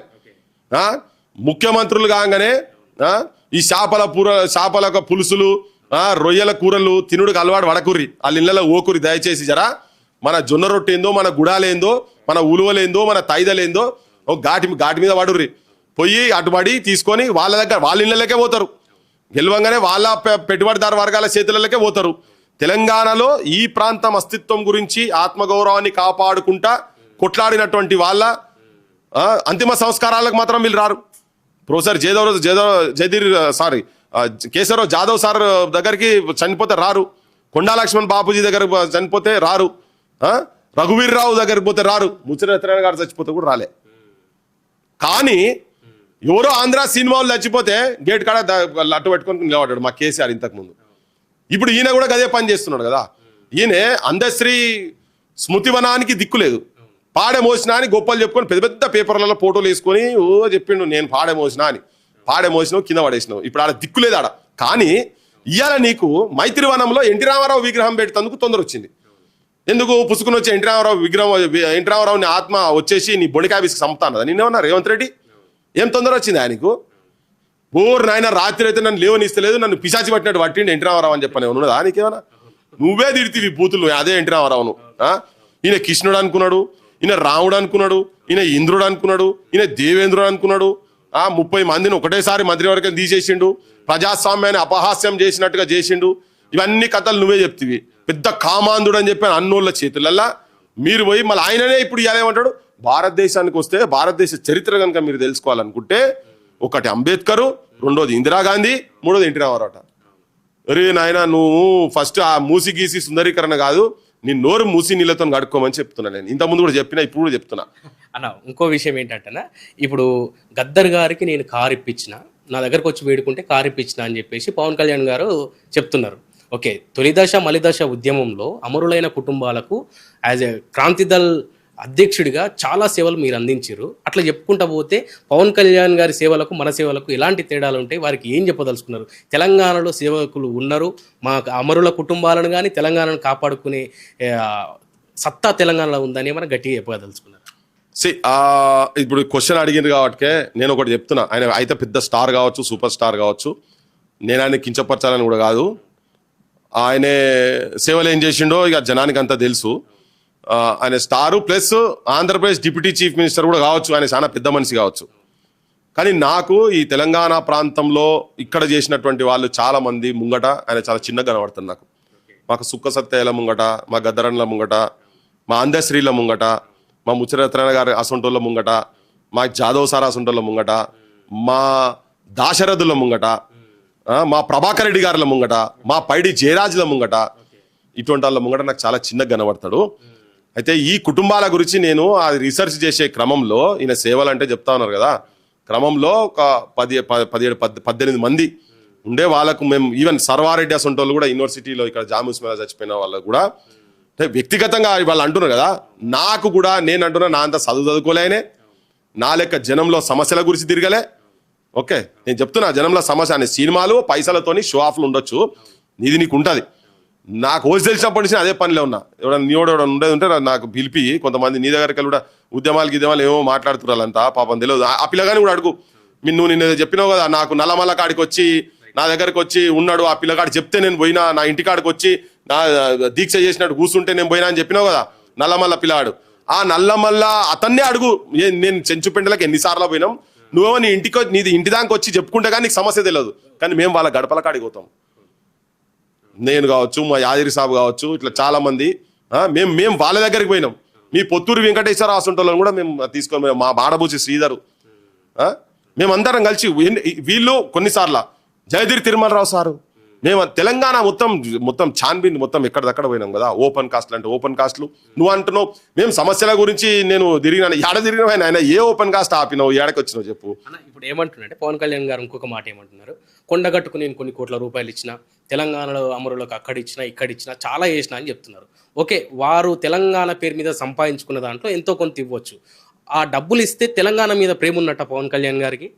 [SPEAKER 2] ముఖ్యమంత్రులు కాగానే ఈ చేపల పులుసులు రొయ్యల కూరలు తినుడికి అలవాటు పడకుర్రి, వాళ్ళ ఇళ్ళలో ఓకురి. దయచేసి జరా మన జొన్న రొట్టెందో, మన గుడాలేందో, మన ఉలువలేందో, మన తైదలేందో ఒక ఘాటి మీద పడుర్రి. పోయి అటుబడి తీసుకొని వాళ్ళ ఇళ్ళకే పోతారు. గెలవంగానే వాళ్ళ పెట్టుబడిదారు వర్గాల చేతులకే పోతారు. తెలంగాణలో ఈ ప్రాంతం అస్తిత్వం గురించి ఆత్మగౌరవాన్ని కాపాడుకుంటా కొట్లాడినటువంటి వాళ్ళ అంతిమ సంస్కారాలకు మాత్రం వీళ్ళు రారు. ప్రొఫెసర్ కేశవరావు జాదవ్ సార్ దగ్గరికి చనిపోతే రారు, కొండా లక్ష్మణ్ బాపూజీ దగ్గర చనిపోతే రారు, రఘువీర్ రావు దగ్గరికి పోతే రారు, ముచ్చరత్నారాయణ గారు చచ్చిపోతే కూడా రాలే. కానీ ఎవరో ఆంధ్ర సినిమాలు చచ్చిపోతే గేట్ కాడ అట్టు పెట్టుకొని నిలబడ్డాడు మా కేసీఆర్ ఇంతకుముందు. ఇప్పుడు ఈయన కూడా గదే పని చేస్తున్నాడు కదా. ఈయన అందశ్రీ స్మృతివనానికి దిక్కులేదు, పాడే మోసినా అని గొప్పలు చెప్పుకొని పెద్ద పెద్ద పేపర్లలో ఫోటోలు వేసుకొని చెప్పిండు నేను పాడే మోసినా అని. పాడే మోసినావు, కింద పడేసినావు. ఇప్పుడు ఆడ దిక్కులేదు ఆడ. కానీ ఇవాళ నీకు మైత్రివనంలో ఎన్టీ రామారావు విగ్రహం పెట్టేందుకు తొందర వచ్చింది. ఎందుకు? పుసుకుని వచ్చి ఎన్టీ రామారావుని ఆత్మ వచ్చేసి నీ బొడికాబీస్కి చంపుతాను నిన్నేమన్నా రేవంత్ రెడ్డి? ఏం తొందర వచ్చింది ఆయనకు? నాయన రాత్రి అయితే నన్ను లేవనిస్తలేదు, నన్ను పిశాచి పట్టినట్టు పట్టిండి ఎన్టీ రామారావు అని చెప్పని ఉన్నదా నీకేమన్నా? నువ్వే తిడితివి బూతులు అదే ఎన్టీ రామారావును. ఈయన కృష్ణుడు అనుకున్నాడు, ఈయన రాముడు అనుకున్నాడు, ఈయన ఇంద్రుడు అనుకున్నాడు, ఈయన దేవేంద్రుడు అనుకున్నాడు. 30 మందిని ఒకటేసారి మంత్రివర్గం తీసేసిండు, ప్రజాస్వామ్యాన్ని అపహాస్యం చేసినట్టుగా చేసిండు. ఇవన్నీ కథలు నువ్వే చెప్తివి. పెద్ద కామాంధుడు అని చెప్పి అన్నోళ్ళ చేతులల్లా మీరు పోయి మళ్ళీ ఆయననే ఇప్పుడు ఇలా ఏమంటాడు? భారతదేశానికి వస్తే భారతదేశ చరిత్ర కనుక మీరు తెలుసుకోవాలనుకుంటే ఒకటి అంబేద్కరు, రెండోది ఇందిరాగాంధీ, మూడోది ఎన్టీ రామారావు. అరే నాయన నువ్వు ఫస్ట్ ఆ మూసి గీసి సుందరీకరణ కాదు, నీ నోరు మూసి నీళ్ళతో కడుక్కోమని చెప్తున్నా. నేను ఇంతకుముందు కూడా చెప్పినా, ఇప్పుడు కూడా చెప్తున్నా
[SPEAKER 1] అన్న. ఇంకో విషయం ఏంటంటే, ఇప్పుడు గద్దర్ గారికి నేను కారు ఇప్పించిన, నా దగ్గరకు వచ్చి వేడుకుంటే కారు ఇప్పించిన అని చెప్పేసి పవన్ కళ్యాణ్ గారు చెప్తున్నారు. ఓకే, తొలిదశ మలిదశ ఉద్యమంలో అమరులైన కుటుంబాలకు యాజ్ ఎ క్రాంతిదళ్ అధ్యక్షుడిగా చాలా సేవలు మీరు అందించారు. అట్లా చెప్పుకుంటా పోతే పవన్ కళ్యాణ్ గారి సేవలకు మన సేవలకు ఎలాంటి తేడాలు ఉంటాయి? వారికి ఏం చెప్పదలుచుకున్నారు? తెలంగాణలో సేవకులు ఉన్నారు, మా అమరుల కుటుంబాలను కానీ తెలంగాణను కాపాడుకునే సత్తా తెలంగాణలో ఉందని ఏమైనా గట్టిగా చెప్పదలుచుకున్నారు?
[SPEAKER 2] ఇప్పుడు క్వశ్చన్ అడిగింది కాబట్టి నేను ఒకటి చెప్తున్నా. ఆయన అయితే పెద్ద స్టార్ కావచ్చు, సూపర్ స్టార్ కావచ్చు, నేను ఆయన కించపరచాలని కూడా కాదు. ఆయన సేవలు ఏం చేసిండో ఇక జనానికి అంతా తెలుసు. ఆయన star plus Andhra Pradesh deputy chief minister కూడా కావచ్చు, ఆయన చాలా పెద్ద మనిషి కావచ్చు. కానీ నాకు ఈ తెలంగాణ ప్రాంతంలో ఇక్కడ చేసినటువంటి వాళ్ళు చాలా మంది ముంగట ఆయన చాలా చిన్నగా కనబడుతుంది నాకు. మాకు సుక్క సత్యాల ముంగట, మా గద్దరన్ల ముంగట, మా అందశ్రీల ముంగట, మా ముచ్చరత్నారాయణ గారి అసొంటోళ్ళ ముంగట, మా జాదవ్ సార్ అసొంటోళ్ళ ముంగట, మా దాశరథుల ముంగట, మా ప్రభాకర్ రెడ్డి గారుల ముంగట, మా పైడి జయరాజుల ముంగట, ఇటువంటి వాళ్ళ ముంగట నాకు చాలా చిన్నగా కనబడతాడు. అయితే ఈ కుటుంబాల గురించి నేను అది రీసెర్చ్ చేసే క్రమంలో, ఈయన సేవలు అంటే చెప్తా ఉన్నారు కదా, క్రమంలో ఒక 18 మంది ఉండే వాళ్ళకు మేము ఈవెన్ సర్వారెడ్డి అసంటోళ్ళు కూడా యూనివర్సిటీలో ఇక్కడ జామూస్ మీద చచ్చిపోయిన వాళ్ళకు కూడా అంటే వ్యక్తిగతంగా వాళ్ళు అంటున్నారు కదా, నాకు కూడా నేను అంటున్నా నా అంత చదువుకోలేనే, నా లెక్క జనంలో సమస్యల గురించి తిరగలే. ఓకే, నేను చెప్తున్నా జనంలో సమస్య అనే సినిమాలు పైసలతోని షో ఆఫ్లు ఉండొచ్చు, ఇది నీకు ఉంటుంది. నాకు ఓసి తెలిసినప్పటి నుంచి అదే పనిలో ఉన్నా. ఎవడన్నా నీవోడు ఉండేది ఉంటే నాకు పిలిపి కొంతమంది నీ దగ్గరికి కూడా ఉద్యమాలు ఏమో మాట్లాడుతున్నారంతా, పాపం తెలియదు. ఆ పిల్లగాని కూడా అడుగు, నువ్వు నిన్న చెప్పినావు కదా, నాకు నల్లమల్ల కాడికి వచ్చి నా దగ్గరకు వచ్చి ఉన్నాడు ఆ పిల్లగాడు, చెప్తే నేను పోయినా, నా ఇంటికాడికి వచ్చి నా దీక్ష చేసినట్టు కూర్చుంటే నేను పోయినా అని చెప్పినావు కదా నల్లమల్ల పిల్లాడు. ఆ నల్లమల్ల అతన్నే అడుగు, నేను చెంచుపెండలకు ఎన్నిసార్లు పోయినాం, నువ్వేమో నీది ఇంటి దానికి వచ్చి చెప్పుకుంటే కానీ నీకు సమస్య తెలియదు. కానీ మేము వాళ్ళ గడపల కాడికి పోతాం. నేను కావచ్చు, మా యాదిరి సాబు కావచ్చు, ఇట్లా చాలా మంది మేము వాళ్ళ దగ్గరికి పోయినాం. మీ పొత్తూరు వెంకటేశ్వర హాస్పిటల్ని కూడా మేము తీసుకొని, మా బాడబూచి శ్రీధరు, మేమందరం కలిసి వీళ్ళు కొన్నిసార్లు జయదిరి తిరుమలరావు సారు, మేము తెలంగాణ మొత్తం ఛాన్బిన్ మొత్తం ఎక్కడిదక్కడ పోయినాం కదా. ఓపెన్ కాస్ట్లు అంటే ఓపెన్ కాస్ట్లు నువ్వు అంటున్నావు, మేము సమస్యల గురించి నేను తిరిగినాను, ఏడ తిరిగిన ఆయన ఏ ఓపెన్ కాస్ట్ ఆపినావు, ఏడకి వచ్చినావు చెప్పు.
[SPEAKER 1] ఇప్పుడు ఏమంటున్నారంటే పవన్ కళ్యాణ్ గారు ఇంకొక మాట ఏమంటున్నారు, కొండగట్టుకు నేను కొన్ని కోట్ల రూపాయలు ఇచ్చిన, తెలంగాణలో అమరులకు అక్కడ ఇచ్చిన ఇక్కడ ఇచ్చిన చాలా చేసిన అని చెప్తున్నారు. ఓకే, వారు తెలంగాణ పేరు మీద సంపాదించుకున్న దాంట్లో ఎంతో కొంత ఇవ్వచ్చు, ఆ డబ్బులు ఇస్తే తెలంగాణ మీద ప్రేమ ఉన్నట్ట పవన్ కళ్యాణ్ గారికి?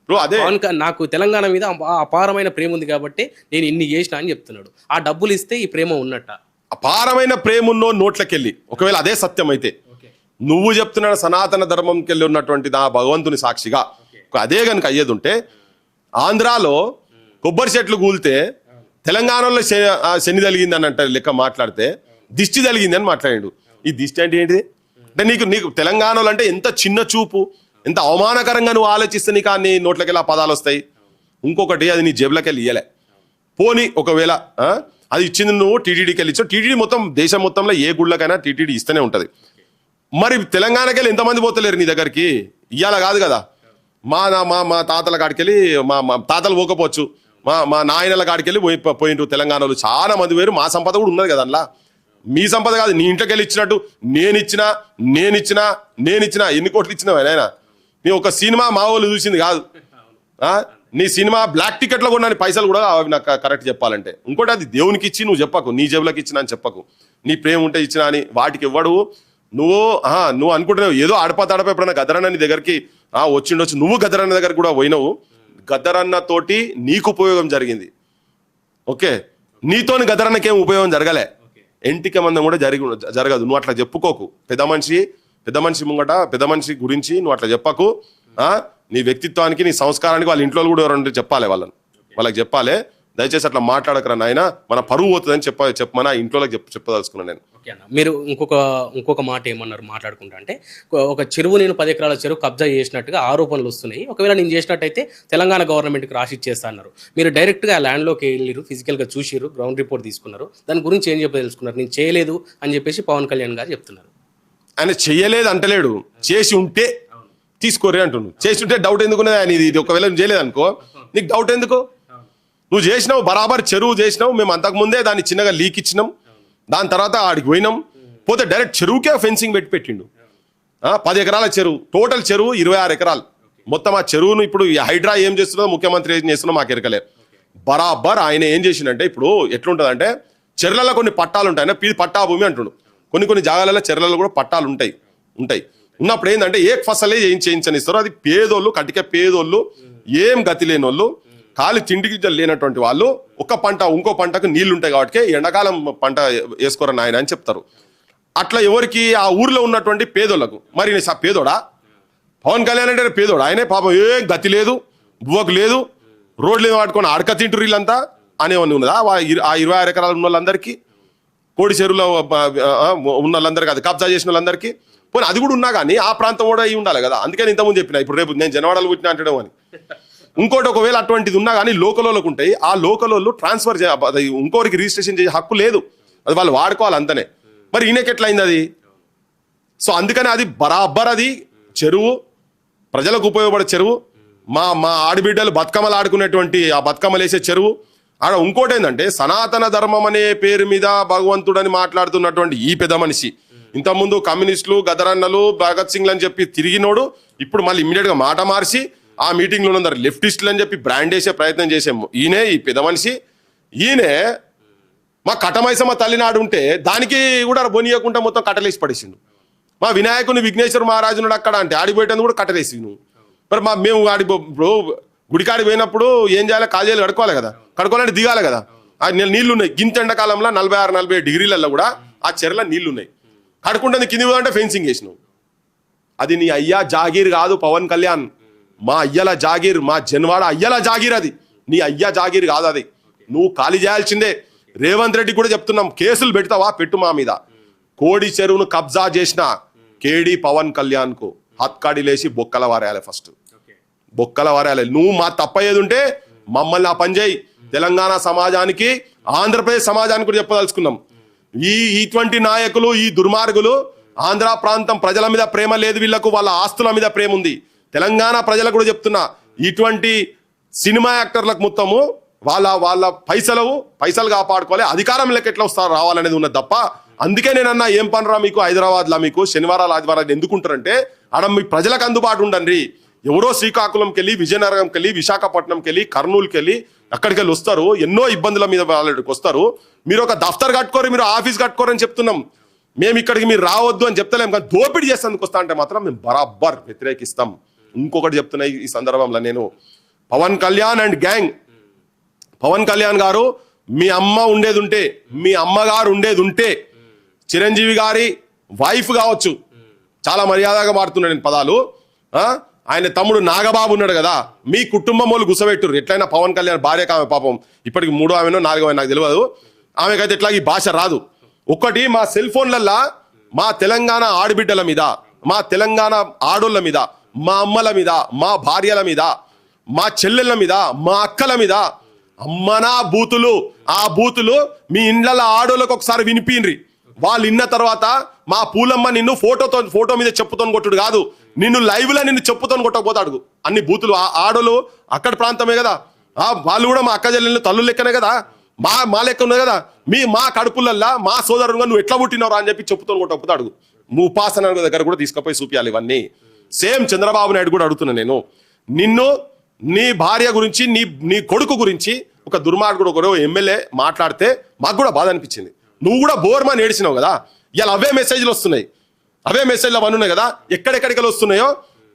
[SPEAKER 2] అదే
[SPEAKER 1] నాకు తెలంగాణ మీద అపారమైన ప్రేమ ఉంది కాబట్టి నేను ఇన్ని చేసిన అని చెప్తున్నాడు. ఆ డబ్బులు ఇస్తే ఈ ప్రేమ ఉన్నట్ట?
[SPEAKER 2] అపారమైన ప్రేమ ఉన్నో నోట్లకెళ్ళి, ఒకవేళ అదే సత్యం అయితే, నువ్వు చెప్తున్నాడు సనాతన ధర్మంకి వెళ్ళి ఉన్నటువంటి నా భగవంతుని సాక్షిగా అదే కనుక అయ్యేది ఉంటే, ఆంధ్రాలో కొబ్బరి చెట్లు కూలితే తెలంగాణలో శని తలిగింది అని అంటే లెక్క మాట్లాడితే దిష్టి తలిగింది అని మాట్లాడాడు. ఈ దిష్టి అంటే ఏంటిది అంటే, నీకు తెలంగాణలో అంటే ఎంత చిన్న చూపు, ఎంత అవమానకరంగా నువ్వు ఆలోచిస్తే నీకు అన్ని నోట్లకెళ్ళి ఆ పదాలు వస్తాయి. ఇంకొకటి, అది నీ జేబులకి వెళ్ళి ఇయ్యలే పోనీ, ఒకవేళ అది ఇచ్చింది నువ్వు టీటీడీకి వెళ్ళి ఇచ్చావు. టీటీడీ మొత్తం దేశం మొత్తంలో ఏ గుళ్ళకైనా టీటీడీ ఇస్తూనే ఉంటుంది. మరి తెలంగాణకి వెళ్ళి ఎంతమంది పోతలేరు నీ దగ్గరికి? ఇయ్యాల కాదు కదా. మా తాతల కాడికి వెళ్ళి మా తాతలు పోకపోవచ్చు, మా నాయనల కాడికి వెళ్ళి పోయింటారు తెలంగాణలో చాలా మంది వేరు. మా సంపద కూడా ఉన్నది కదా అందులో. మీ సంపద కాదు, నీ ఇంట్లోకి వెళ్ళి ఇచ్చినట్టు నేనిచ్చినా ఎన్ని కోట్లు ఇచ్చినావు ఆయన? నీ ఒక సినిమా మా వాళ్ళు చూసింది కాదు, నీ సినిమా బ్లాక్ టికెట్లో కొన్నా పైసలు కూడా అవి నాకు కరెక్ట్ చెప్పాలంటే. ఇంకోటి, అది దేవునికి ఇచ్చి నువ్వు చెప్పకు, నీ జేబులకు ఇచ్చినా అని చెప్పకు, నీ ప్రేమ ఉంటే ఇచ్చినా అని. వాటికి ఇవ్వడు. నువ్వు అనుకుంటున్నావు ఏదో ఆడపా ఎప్పుడన్నా గద్దరన్న నీ దగ్గరికి వచ్చిండొచ్చు, నువ్వు గద్దరన్న దగ్గరికి కూడా పోయినావు. గద్దరన్న తోటి నీకు ఉపయోగం జరిగింది, ఓకే, నీతోని గద్దరన్నకేం ఉపయోగం జరగలే. ఎంటిక మందం కూడా జరగదు. నువ్వు అట్లా చెప్పుకోకు. పెద్ద మనిషి ముంగట పెద్ద మనిషి గురించి నువ్వు అట్లా చెప్పకు. నీ వ్యక్తిత్వానికి, నీ సంస్కారానికి వాళ్ళ ఇంట్లో కూడా ఎవరంటే చెప్పాలి, వాళ్ళకి చెప్పాలి. దయచేసి అట్లా మాట్లాడకరా నాయన, మన పరువు పోతుందని చెప్పమని ఆ ఇంట్లోకి చెప్పదలుచుకున్నాను నేను.
[SPEAKER 1] ఓకే అన్న, మీరు ఇంకొక మాట ఏమన్నారు మాట్లాడుకుంటా అంటే, ఒక చెరువు నేను 10 ఎకరాల చెరువు కబ్జా చేసినట్టుగా ఆరోపణలు వస్తున్నాయి, ఒకవేళ నేను చేసినట్టయితే తెలంగాణ గవర్నమెంట్కి రాసి ఇచ్చేస్తా అన్నారు. మీరు డైరెక్ట్గా ల్యాండ్లోకి వెళ్ళిరు, ఫిజికల్గా చూసిరు, గ్రౌండ్ రిపోర్ట్ తీసుకున్నారు, దాని గురించి ఏం తెలుసుకున్నారు? నేను చేయలేదు అని చెప్పేసి పవన్ కళ్యాణ్ గారు చెప్తున్నారు.
[SPEAKER 2] ఆయన చెయ్యలేదు అంటలేడు, చేసి ఉంటే తీసుకోరే అంటున్నాడు. చేసి ఉంటే డౌట్ ఎందుకున్నది ఆయన? ఇది ఒకవేళ నువ్వు చేయలేదు అనుకో, నీకు డౌట్ ఎందుకు? నువ్వు చేసినావు, బరాబర్ చెరువు చేసినావు. మేము అంతకుముందే దాన్ని చిన్నగా లీక్ ఇచ్చినాం, దాని తర్వాత ఆడికి పోయినాం. పోతే డైరెక్ట్ చెరువుకే ఫెన్సింగ్ పెట్టిండు. 10 ఎకరాల చెరువు, టోటల్ చెరువు 26 ఎకరాలు. మొత్తం ఆ చెరువును ఇప్పుడు హైడ్రా ఏం చేస్తుందో, ముఖ్యమంత్రి ఏం చేస్తుందో మాకు ఎరకలే. బరాబర్ ఆయన ఏం చేసిండంటే, ఇప్పుడు ఎట్లుంటుందంటే, చెర్లలో కొన్ని పట్టాలు ఉంటాయి, ఆయన పట్టా భూమి అంటుండు. కొన్ని జాగాలలో చెర్లలో కూడా పట్టాలు ఉంటాయి. ఉన్నప్పుడు ఏంటంటే ఫసలే చేయించనిస్తారు. అది పేదోళ్ళు, కటిక పేదోళ్ళు, ఏం గతి లేని వాళ్ళు, ఖాళీ తిండికి లేనటువంటి వాళ్ళు, ఒక పంట ఇంకో పంటకు నీళ్లు ఉంటాయి కాబట్టి ఎండాకాలం పంట వేసుకోరని ఆయన అని చెప్తారు. అట్లా ఎవరికి? ఆ ఊర్లో ఉన్నటువంటి పేదోళ్లకు. మరి పేదోడా పవన్ కళ్యాణ్ అంటే? పేదోడా ఆయనే? పాపం ఏం గతి లేదు, బువ్వకు లేదు, రోడ్లు ఏదో వాడుకొని అడక తింటురు వీళ్ళంతా అనేవన్నీ ఉన్నదా? ఆ 26 ఎకరాలు ఉన్న వాళ్ళందరికీ, కోడి చెరువులో ఉన్న వాళ్ళందరికీ, అది కబ్జా చేసిన వాళ్ళందరికీ పోనీ అది కూడా ఉన్నా కానీ ఆ ప్రాంతం కూడా అయి ఉండాలి కదా. అందుకని ఇంతకుముందు చెప్పిన, ఇప్పుడు రేపు నేను జనవాడలు పుట్టిన అంటడం అని. ఇంకోటి, ఒకవేళ అటువంటిది ఉన్నా కానీ లోకలోళ్ళకు ఉంటాయి, ఆ లోకలోళ్ళు ట్రాన్స్ఫర్ ఇంకోరికి రిజిస్ట్రేషన్ చేసే హక్కు లేదు, అది వాళ్ళు వాడుకోవాలి అంతనే. మరి ఈయనకి ఎట్లా అయింది అది? సో అందుకని అది బరాబర్, అది చెరువు, ప్రజలకు ఉపయోగపడే చెరువు, మా మా ఆడబిడ్డలు బతుకమ్మలు ఆడుకునేటువంటి ఆ బతుకమ్మలు వేసే చెరువు ఆడ ఇంకోటి ఏంటంటే సనాతన ధర్మం అనే పేరు మీద భగవంతుడని మాట్లాడుతున్నటువంటి ఈ పెద్ద మనిషి ఇంతకుముందు కమ్యూనిస్టులు గదరన్నలు భగత్ సింగ్లు అని చెప్పి తిరిగినోడు ఇప్పుడు మళ్ళీ ఇమ్మీడియట్ గా మాట మార్చి ఆ మీటింగ్ లో అందరు లెఫ్టిస్టులు అని చెప్పి బ్రాండ్ వేసే ప్రయత్నం చేసాము. ఈయనే ఈ పెద్ద మనిషి ఈయనే మా కటమైసమ్మ తల్లినాడు ఉంటే దానికి కూడా బొనియకుండా మొత్తం కట్టలేసి పడేసిండు. మా వినాయకుని విఘ్నేశ్వర మహారాజునుడు అక్కడ అంటే ఆడిపోయేటందుకు కూడా కట్టలేసి నువ్వు మరి మేము ఇప్పుడు గుడికాడి పోయినప్పుడు ఏం చేయాలి? కాజేలు కడుకోవాలి కదా, కడుకోవాలంటే దిగాలి కదా. ఆ నీళ్లు ఉన్నాయి గింత ఎండాకాలంలో 46-40 డిగ్రీలలో కూడా ఆ చెరలో నీళ్లు ఉన్నాయి. కడుకుంటుంది కింది అంటే ఫెన్సింగ్ వేసినావు. అది నీ అయ్యా జాగీర్ కాదు పవన్ కళ్యాణ్, మా అయ్యల జాగీర్, మా జన్వాడ అయ్యల జాగీర్, అది నీ అయ్యా జాగీర్ కాదు. అది నువ్వు ఖాళీ చేయాల్సిందే. రేవంత్ రెడ్డి కూడా చెప్తున్నాం, కేసులు పెడతావా పెట్టు మా మీద. కోడి చెరువును కబ్జా చేసిన కేడి పవన్ కళ్యాణ్ కు హత్కాడిలేసి బొక్కల వారేయాలి, ఫస్ట్ బొక్కల వారేయాలి. నువ్వు మా తప్పయ్యేది ఉంటే మమ్మల్ని ఆ పని చేయి. తెలంగాణ సమాజానికి ఆంధ్రప్రదేశ్ సమాజానికి కూడా చెప్పదలుచుకున్నాం, ఇటువంటి నాయకులు ఈ దుర్మార్గులు ఆంధ్ర ప్రాంతం ప్రజల మీద ప్రేమ లేదు వీళ్లకు, వాళ్ళ ఆస్తుల మీద ప్రేమ ఉంది. తెలంగాణ ప్రజలకు కూడా చెప్తున్నా, ఇటువంటి సినిమా యాక్టర్లకు మొత్తము వాళ్ళ పైసలు కాపాడుకోవాలి, అధికారం లెక్క ఎట్లా వస్తారు రావాలనేది ఉన్నది తప్ప. అందుకే నేనన్నా ఏం పనిరా మీకు హైదరాబాద్లో, మీకు శనివారాలు ఆదివారాలు ఎందుకుంటారంటే ఆడ మీ ప్రజలకు అందుబాటు ఉండండి. ఎవరో శ్రీకాకుళంకి వెళ్ళి, విజయనగరంకి వెళ్ళి, విశాఖపట్నంకి వెళ్ళి, కర్నూలుకి వెళ్ళి అక్కడికి వెళ్ళి వస్తారు, ఎన్నో ఇబ్బందుల మీద వాళ్ళకి వస్తారు. మీరు ఒక దఫ్తర్ కట్టుకోరు, మీరు ఆఫీస్ కట్టుకోరని చెప్తున్నాం. మేము ఇక్కడికి మీరు రావద్దు అని చెప్తలేం, కానీ దోపిడీ చేసేందుకు వస్తా అంటే మాత్రం మేము బరాబర్ వ్యతిరేకిస్తాం. ఇంకొకటి చెప్తున్నా ఈ సందర్భంలో నేను, పవన్ కళ్యాణ్ అండ్ గ్యాంగ్, పవన్ కళ్యాణ్ గారు మీ అమ్మ ఉండేది ఉంటే, మీ అమ్మగారు ఉండేది ఉంటే, చిరంజీవి గారి వైఫ్ కావచ్చు, చాలా మర్యాదగా మారుతున్నాడు నేను పదాలు, ఆయన తమ్ముడు నాగబాబు ఉన్నాడు కదా, మీ కుటుంబం వాళ్ళు గుసబెట్టుర్రు. ఎట్లయినా పవన్ కళ్యాణ్ భార్య ఆమె పాపం ఇప్పటికి 3వ ఆమెనో 4వ ఆమె నాకు తెలియదు, ఆమెకైతే ఎట్లా ఈ భాష రాదు. ఒక్కటి మా సెల్ ఫోన్లల్లా మా తెలంగాణ ఆడబిడ్డల మీద, మా తెలంగాణ ఆడోళ్ళ మీద, మా అమ్మల మీద, మా భార్యల మీద, మా చెల్లెళ్ళ మీద, మా అక్కల మీద అమ్మనా బూతులు, ఆ బూతులు మీ ఇండ్ల ఆడోళ్ళకు ఒకసారి వినిపిండ్రి. వాళ్ళు ఇన్న తర్వాత మా పూలమ్మ నిన్ను ఫోటో మీద చెప్పుతో కొట్టుడు కాదు, నిన్ను లైవ్ లో నిన్ను చెప్పుతో కొట్టకపోతాడు. అన్ని బూతులు ఆడోళ్ళు అక్కడ ప్రాంతమే కదా, వాళ్ళు కూడా మా అక్క చెల్లెళ్ళు తల్లు లెక్కనే కదా, మా లెక్క ఉన్నాయి కదా. మా కడుపులల్లా మా సోదరుగా నువ్వు ఎట్లా పుట్టినవరా అని చెప్పి చెప్పుతో కొట్టకపోతాడు. నువ్వు ఉపాసన దగ్గర కూడా తీసుకుపోయి చూపించాలి ఇవన్నీ. సేమ్ చంద్రబాబు నాయుడు కూడా అడుగుతున్నా నేను, నిన్ను నీ భార్య గురించి, నీ కొడుకు గురించి ఒక దుర్మార్గుడు ఒకరు ఎమ్మెల్యే మాట్లాడితే మాకు కూడా బాధ అనిపించింది. నువ్వు కూడా బోర్మా నేడిచినావు కదా, ఇలా అవే మెసేజ్లు వస్తున్నాయి, అవే మెసేజ్లు అవన్నీ ఉన్నాయి కదా, ఎక్కడెక్కడికి వస్తున్నాయో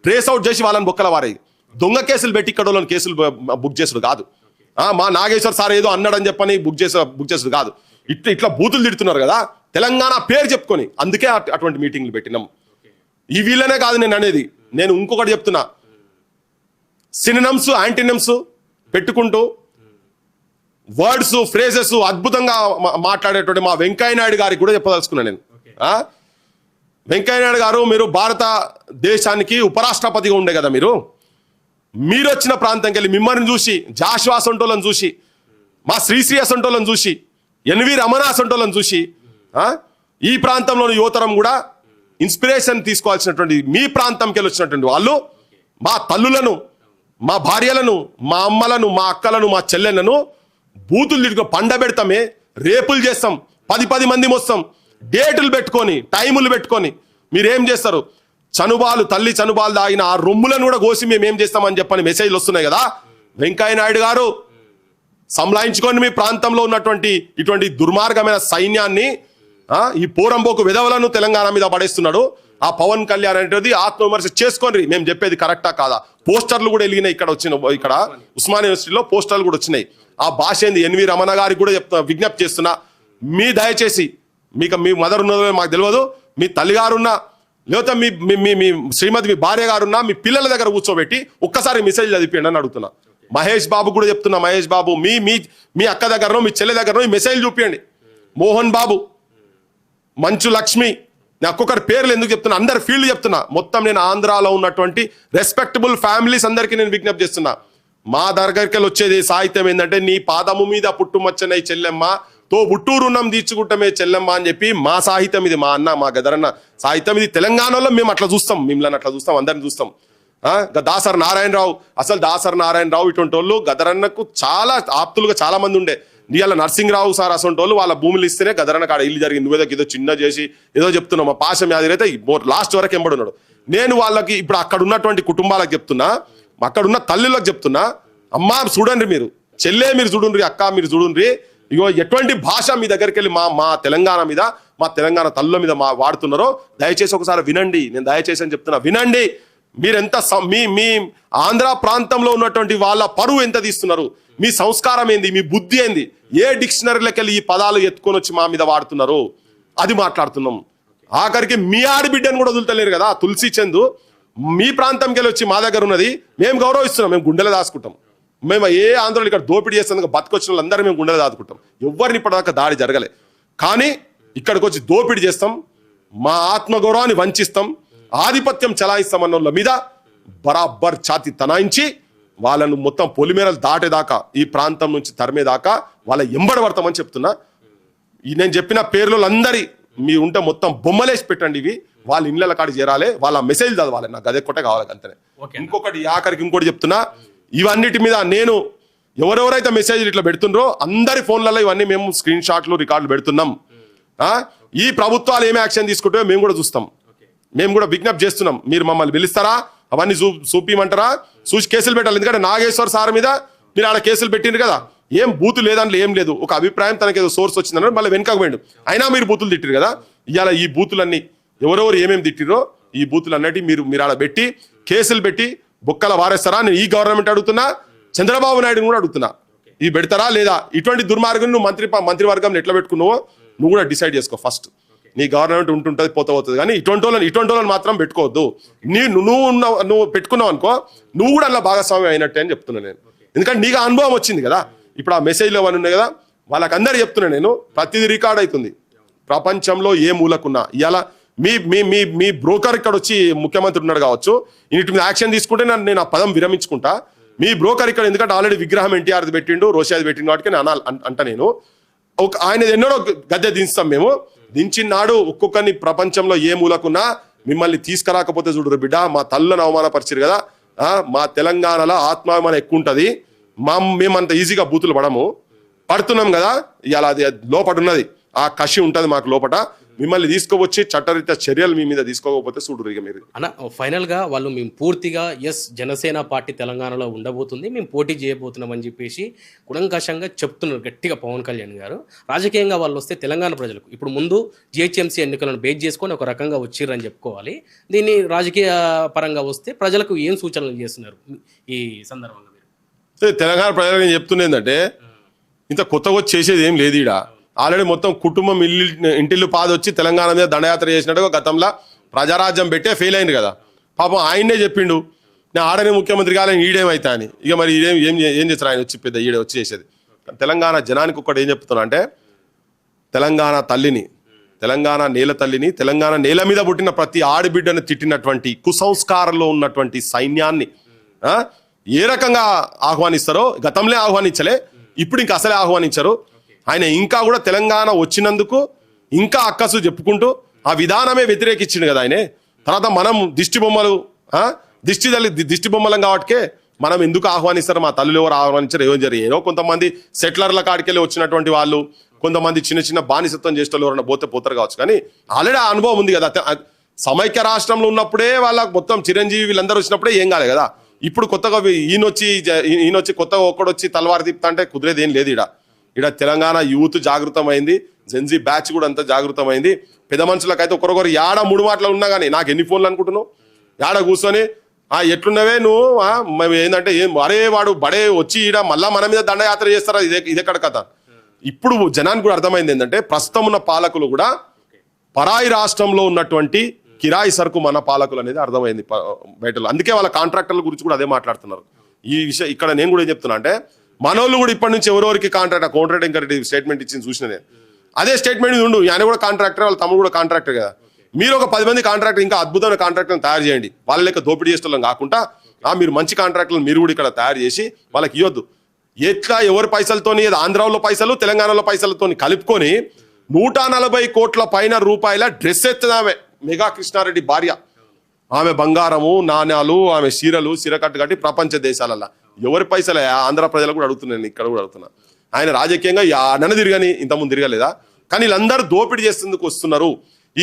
[SPEAKER 2] ట్రేస్ అవుట్ చేసి వాళ్ళని బొక్కల వారాయి. దొంగ కేసులు పెట్టి ఇక్కడ వాళ్ళని కేసులు బుక్ చేసుడు కాదు. మా నాగేశ్వర్ సార్ ఏదో అన్నాడని చెప్పని బుక్ చేసుడు కాదు. ఇట్లా బూతులు తిడుతున్నారు కదా, తెలంగాణ పేరు చెప్పుకొని, అందుకే అటువంటి మీటింగ్లు పెట్టినాం. ఈ వీళ్ళనే కాదు నేను అనేది, నేను ఇంకొకటి చెప్తున్నా, సినినమ్స్ యాంటీనమ్స్ పెట్టుకుంటూ వర్డ్స్ ఫ్రేజెస్ అద్భుతంగా మాట్లాడేటువంటి మా వెంకయ్యనాయుడు గారికి కూడా చెప్పదలుచుకున్నా నేను. వెంకయ్యనాయుడు గారు, మీరు భారతదేశానికి ఉపరాష్ట్రపతిగా ఉండే కదా, మీరు వచ్చిన ప్రాంతంకి వెళ్ళి మిమ్మల్ని చూసి, జాషువా సొంటోలను చూసి, మా శ్రీశ్రీ సొంటోలను చూసి, ఎన్వి రమణ సొంటోలను చూసి ఈ ప్రాంతంలోని యువతరం కూడా ఇన్స్పిరేషన్ తీసుకోవాల్సినటువంటి, మీ ప్రాంతంకి వెళ్ళి వచ్చినటువంటి వాళ్ళు మా తల్లులను, మా భార్యలను, మా అమ్మలను, మా అక్కలను, మా చెల్లెలను బూతులు తిట్టుకో పండబెడతామే, రేపులు చేస్తాం, 10 మంది వస్తాం, డేటులు పెట్టుకొని, టైములు పెట్టుకొని మీరేం చేస్తారు? తల్లి చనుబాలు దాగిన ఆ రొమ్ములను కూడా కోసి మేము ఏం చేస్తామని చెప్పని మెసేజ్లు వస్తున్నాయి కదా. వెంకయ్యనాయుడు గారు సంలాయించుకొని మీ ప్రాంతంలో ఉన్నటువంటి ఇటువంటి దుర్మార్గమైన సైన్యాన్ని, ఈ పోరంబోకు విధవలను తెలంగాణ మీద పడేస్తున్నాడు. ఆ పవన్ కళ్యాణ్ అనేది ఆత్మవిమర్శ చేసుకొని మేము చెప్పేది కరెక్టా కాదా. పోస్టర్లు కూడా వెలిగినాయి, ఇక్కడ ఉస్మానియా యూనివర్సిటీలో పోస్టర్లు కూడా వచ్చినాయి. ఆ భాష ఏంది ఎన్వి రమణ గారికి కూడా విజ్ఞప్తి చేస్తున్నా, మీ దయచేసి మీ మదర్ ఉన్నదో మాకు తెలియదు, మీ తల్లిగారున్నా లేకపోతే మీ శ్రీమతి, మీ భార్య గారున్నా, మీ పిల్లల దగ్గర కూర్చోబెట్టి ఒక్కసారి మెసేజ్ చదివిపోయండి అని అడుగుతున్నా. మహేష్ బాబు కూడా చెప్తున్నా, మహేష్ బాబు మీ అక్క దగ్గరనో, మీ చెల్లె దగ్గరనో ఈ మెసేజ్ చూపించండి. మోహన్ బాబు, మంచు లక్ష్మి, నేను ఒక్కొక్కరి పేర్లు ఎందుకు చెప్తున్నా, అందరి ఫీల్డ్ చెప్తున్నా. మొత్తం నేను ఆంధ్రాలో ఉన్నటువంటి రెస్పెక్టబుల్ ఫ్యామిలీస్ అందరికీ నేను విజ్ఞప్తి చేస్తున్నా. మా దగ్గరికి వచ్చేది సాహిత్యం ఏంటంటే, నీ పాదము మీద పుట్టుమచ్చనై చెల్లెమ్మ, తో బుట్టూరున్నం తీర్చుకుంటమే చెల్లెమ్మ అని చెప్పి మా సాహిత్యం ఇది, మా అన్న, మా గదరన్న సాహిత్యం ఇది. తెలంగాణలో మేము అట్లా చూస్తాం, మిమ్మల్ని అట్లా చూస్తాం, అందరిని చూస్తాం. దాసరి నారాయణరావు, అసలు దాసరి నారాయణరావు ఇటువంటి వాళ్ళు గదరన్నకు చాలా ఆప్తులుగా చాలా మంది ఉండే. ఇవాళ నరసింహరావు సార్ అసలు వాళ్ళు వాళ్ళ భూములు ఇస్తేనే గదరన్న కాడ ఇల్లు జరిగింది. నువ్వేదో ఏదో చిన్న చేసి ఏదో చెప్తున్నావు. మా పాశం యాదగిరి అయితే లాస్ట్ వరకు ఎంబడున్నాడు. నేను వాళ్ళకి ఇప్పుడు అక్కడ ఉన్నటువంటి కుటుంబాలకు చెప్తున్నా, అక్కడున్న తల్లులకు చెప్తున్నా, అమ్మా చూడండి, మీరు చెల్లె మీరు చూడండి, అక్క మీరు చూడండి, ఇగో ఎటువంటి భాష మీ దగ్గరికి వెళ్ళి మా తెలంగాణ మీద, మా తెలంగాణ తల్లుల మీద వాడుతున్నారో దయచేసి ఒకసారి వినండి. నేను దయచేసి అని చెప్తున్నా, వినండి. మీరెంత మీ ఆంధ్ర ప్రాంతంలో ఉన్నటువంటి వాళ్ళ పరువు ఎంత తీస్తున్నారు, మీ సంస్కారం ఏంది, మీ బుద్ధి ఏంది, ఏ డిక్షనరీలోకి వెళ్ళి ఈ పదాలు ఎత్తుకొని వచ్చి మా మీద వాడుతున్నారు, అది మాట్లాడుతున్నాం. ఆఖరికి మీ ఆడబిడ్డను కూడా వదులుతలేరు కదా. తులసి చందు మీ ప్రాంతంకి వెళ్ళి వచ్చి మా దగ్గర ఉన్నది మేము గౌరవిస్తున్నాం, మేము గుండెలు దాచుకుంటాం. మేము ఏ ఆంధ్రలో ఇక్కడ దోపిడీ చేస్తున్నందుకు బతికొచ్చిన వాళ్ళందరూ మేము గుండెలు దాచుకుంటాం. ఎవరిని ఇప్పటిదాకా దాడి జరగలే. కానీ ఇక్కడికి వచ్చి దోపిడీ చేస్తాం, మా ఆత్మగౌరవాన్ని వంచిస్తాం, ఆధిపత్యం చలాయిస్తామన్న వాళ్ళ మీద బరాబర్ ఛాతి తనాయించి వాళ్ళను మొత్తం పొలిమేరలు దాటేదాకా, ఈ ప్రాంతం నుంచి తరిమేదాకా వాళ్ళ ఎంబడబడతామని చెప్తున్నా. నేను చెప్పిన పేర్లు అందరి మీ ఉంటే మొత్తం బొమ్మలేసి పెట్టండి. ఇవి వాళ్ళ ఇళ్ళ కాడికి చేరాలి, వాళ్ళ మెసేజ్ చదవాలి. నాకు అదే కొట్టే కావాలి అంతనే. ఇంకొకటి ఆఖరికి ఇంకోటి చెప్తున్నా, ఇవన్నిటి మీద నేను ఎవరెవరైతే మెసేజ్లు ఇట్లా పెడుతుండ్రో అందరి ఫోన్లలో ఇవన్నీ మేము స్క్రీన్ షాట్లు రికార్డులు పెడుతున్నాం. ఈ ప్రభుత్వాలు ఏమి యాక్షన్ తీసుకుంటాయో మేము కూడా చూస్తాం, మేము కూడా విజ్ఞప్తి చేస్తున్నాం. మీరు మమ్మల్ని పిలుస్తారా, అవన్నీ చూపిమంటారా, చూసి కేసులు పెట్టాలి. ఎందుకంటే నాగేశ్వర్ సార్ మీద మీరు ఆడ కేసులు పెట్టిండ్రు కదా, ఏం బూతులు లేదంటే ఏం లేదు, ఒక అభిప్రాయం తనకి ఏదో సోర్స్ వచ్చిందన్న మళ్ళీ వెనకకు పోయిండు, అయినా మీరు బూతులు తిట్టిరు కదా. ఇవాళ ఈ బూతులన్నీ ఎవరెవరు ఏమేమి తిట్టిరో ఈ బూతులు అన్నట్టు మీరు ఆడ పెట్టి కేసులు పెట్టి బొక్కల వారేస్తారా? నేను ఈ గవర్నమెంట్ అడుగుతున్నా, చంద్రబాబు నాయుడుని కూడా అడుగుతున్నా, ఈ పెడతారా లేదా? ఇటువంటి దుర్మార్గం నువ్వు మంత్రివర్గం ఎట్లా పెట్టుకున్నావో నువ్వు కూడా డిసైడ్ చేసుకో ఫస్ట్. నీ గవర్నమెంట్ ఉంటుంటుంది పోతుంది, కానీ ఇటువంటి వాళ్ళని మాత్రం పెట్టుకోవద్దు. నువ్వు పెట్టుకున్నావు అనుకో, నువ్వు కూడా అలా భాగస్వామ్యం అయినట్టే అని చెప్తున్నా నేను. ఎందుకంటే నీకు అనుభవం వచ్చింది కదా. ఇప్పుడు ఆ మెసేజ్లో అవన్నీ ఉన్నాయి కదా, వాళ్ళకందరూ చెప్తున్నా నేను, ప్రతిదీ రికార్డ్ అవుతుంది ప్రపంచంలో ఏ మూలకున్నా. ఇలా మీ మీ మీ మీ బ్రోకర్ ఇక్కడ వచ్చి ముఖ్యమంత్రి ఉన్నాడు కావచ్చు, వీటి మీద యాక్షన్ తీసుకుంటే నేను ఆ పదం విరమించుకుంటా. మీ బ్రోకర్ ఇక్కడ, ఎందుకంటే ఆల్రెడీ విగ్రహం ఎన్టీఆర్ది పెట్టిండు, రోషియాది పెట్టిండు, వాటికి నేను అంట నేను ఆయన ఎన్నడో గద్దె దించుతాం మేము. దించిన నాడు ఒక్కొక్కరిని ప్రపంచంలో ఏ మూలకున్నా మిమ్మల్ని తీసుకురాకపోతే చూడరు బిడ్డ, మా తల్లులను అవమానపరిచారు కదా. మా తెలంగాణలో ఆత్మాభిమానం ఎక్కువ ఉంటుంది, మేమంత ఈజీగా బూతులు పడుతున్నాం కదా. ఇలా అది లోపట ఉన్నది, ఆ కషి ఉంటుంది మాకు లోపట. మిమ్మల్ని తీసుకువచ్చి చట్టరీత్యా చర్యలు మీ మీద తీసుకోకపోతే చూడరు ఇక మీరు.
[SPEAKER 1] అన్న ఫైనల్ గా వాళ్ళు మేము పూర్తిగా జనసేన పార్టీ తెలంగాణలో ఉండబోతుంది, మేము పోటీ చేయబోతున్నాం అని చెప్పేసి కులంకషంగా చెప్తున్నారు గట్టిగా పవన్ కళ్యాణ్ గారు. రాజకీయంగా వాళ్ళు వస్తే తెలంగాణ ప్రజలకు ఇప్పుడు ముందు జిహెచ్ఎంసీ ఎన్నికలను బేస్ చేసుకొని ఒక రకంగా వచ్చిర్రని చెప్పుకోవాలి. దీన్ని రాజకీయ పరంగా వస్తే ప్రజలకు ఏం సూచనలు చేస్తున్నారు ఈ సందర్భంగా?
[SPEAKER 2] తెలంగాణ ప్రజలకు నేను చెప్తున్నా ఏంటంటే, ఇంత కొత్తగా వచ్చి చేసేది ఏం లేదు. ఈడ ఆల్రెడీ మొత్తం కుటుంబం ఇంటిల్లు పాది వచ్చి తెలంగాణ మీద దండయాత్ర చేసినట్టుగా గతంలో ప్రజారాజ్యం పెట్టే ఫెయిల్ అయింది కదా. పాపం ఆయనే చెప్పిండు, నేను ఆడనే ముఖ్యమంత్రి కాలని ఈడేమైతా అని. ఇక మరి ఏం చేస్తారు ఆయన వచ్చి పెద్ద ఈడే వచ్చి చేసేది. తెలంగాణ జనానికి ఒక్కటి ఏం చెప్తున్నా అంటే, తెలంగాణ తల్లిని, తెలంగాణ నేల తల్లిని, తెలంగాణ నేల మీద పుట్టిన ప్రతి ఆడబిడ్డను తిట్టినటువంటి కుసంస్కారంలో ఉన్నటువంటి సైన్యాన్ని ఏ రకంగా ఆహ్వానిస్తారో, గతంలో ఆహ్వానించలే, ఇప్పుడు ఇంకా అసలే ఆహ్వానించరు. ఆయన ఇంకా కూడా తెలంగాణ వచ్చినందుకు ఇంకా అక్కసు చెప్పుకుంటూ ఆ విధానమే వ్యతిరేకించిండు కదా ఆయనే. తర్వాత మనం దిష్టి బొమ్మలం కాబట్టికే మనం ఎందుకు ఆహ్వానిస్తారు, మా తల్లులు ఎవరు ఆహ్వానించారు, ఏమో జరిగి ఏదో కొంతమంది సెటిలర్ల కాడికెళ్ళి వచ్చినటువంటి వాళ్ళు, కొంతమంది చిన్న చిన్న బానిసత్వం చేసేటోళ్ళు ఎవరైనా పోతారు కావచ్చు. కానీ ఆల్రెడీ ఆ అనుభవం ఉంది కదా. సమైక్య రాష్ట్రంలో ఉన్నప్పుడే వాళ్ళకి మొత్తం చిరంజీవి వీళ్ళందరూ వచ్చినప్పుడే ఏం కాలే కదా. ఇప్పుడు కొత్తగా ఈయనొచ్చి కొత్తగా ఒక్కడొచ్చి తలవారు తిప్పుతా అంటే కుదిరేది ఏం లేదు. ఈడ తెలంగాణ యూత్ జాగృతమైంది, జెన్జీ బ్యాచ్ కూడా అంతా జాగృతమైంది. పెద్ద మనుషులకైతే ఒకరొకరు యాడ 3 మాటలు ఉన్నా కానీ నాకు ఎన్ని ఫోన్లు అనుకుంటున్నావు, యాడ కూర్చొని ఎట్లున్నవే నువ్వు ఏంటంటే అరే వాడు బడే వచ్చి ఈడ మళ్ళా మన మీద దండయాత్ర చేస్తారా, ఇదెక్కడ కథ. ఇప్పుడు జనానికి కూడా అర్థమైంది ఏంటంటే, ప్రస్తుతం ఉన్న పాలకులు కూడా పరాయి రాష్ట్రంలో ఉన్నటువంటి కిరాయి సరుకు మన పాలకులు అనేది అర్థమైంది బయటలో. అందుకే వాళ్ళ కాంట్రాక్టర్ల గురించి కూడా అదే మాట్లాడుతున్నారు. ఈ విషయం ఇక్కడ నేను కూడా ఏం చెప్తున్నా అంటే, మనోళ్ళు కూడా ఇప్పటి నుంచి ఎవరెవరికి కాంట్రాక్ట్ ఇంకా స్టేట్మెంట్ ఇచ్చింది చూసిన నేను అదే స్టేట్మెంట్ ఉండు. ఆయన కూడా కాంట్రాక్టర్, వాళ్ళ తమ్ముడు కూడా కాంట్రాక్టర్ కదా. మీరు ఒక 10 మంది కాంట్రాక్టర్, ఇంకా అద్భుతమైన కాంట్రాక్టర్ని తయారు చేయండి. వాళ్ళ లెక్క దోపిడీ చేసేవాళ్ళం కాకుండా మీరు మంచి కాంట్రాక్టర్లు మీరు కూడా ఇక్కడ తయారు చేసి వాళ్ళకి ఇవ్వద్దు. ఎట్లా ఎవరి పైసలతోని, ఆంధ్రాలో పైసలు తెలంగాణలో పైసలతోని కలుపుకొని 140 కోట్ల పైన రూపాయల డ్రెస్ ఎత్తదామే మెగా కృష్ణారెడ్డి భార్య. ఆమె బంగారము నాణ్యాలు ఆమె చీరలు సిరకట్టు కట్టి ప్రపంచ దేశాలల్లో ఎవరి పైసలే ఆంధ్ర ప్రజలు కూడా అడుగుతున్నాను, ఇక్కడ కూడా అడుగుతున్నా. ఆయన రాజకీయంగా నన్ను తిరగని ఇంతకుముందు తిరగలేదా? కానీ వీళ్ళందరూ దోపిడీ చేసేందుకు వస్తున్నారు.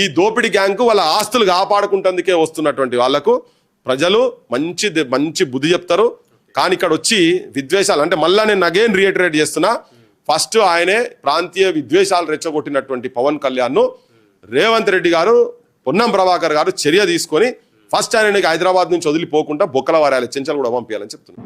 [SPEAKER 2] ఈ దోపిడీ గ్యాంగ్కు వాళ్ళ ఆస్తులు కాపాడుకుంటందుకే వస్తున్నటువంటి వాళ్లకు ప్రజలు మంచి బుద్ధి చెప్తారు. కానీ ఇక్కడ వచ్చి విద్వేషాలు అంటే మళ్ళా నేను అగైన్ రీఇటరేట్ చేస్తున్నా, ఫస్ట్ ఆయనే ప్రాంతీయ విద్వేషాలు రెచ్చగొట్టినటువంటి పవన్ కళ్యాణ్ను రేవంత్ రెడ్డి గారు, పొన్నం ప్రభాకర్ గారు చర్య తీసుకొని ఫస్ట్ ఆయనకి హైదరాబాద్ నుంచి వదిలిపోకుండా బొక్కల వారాలి చెంచల్ కూడా పంపించాలని చెప్తున్నారు.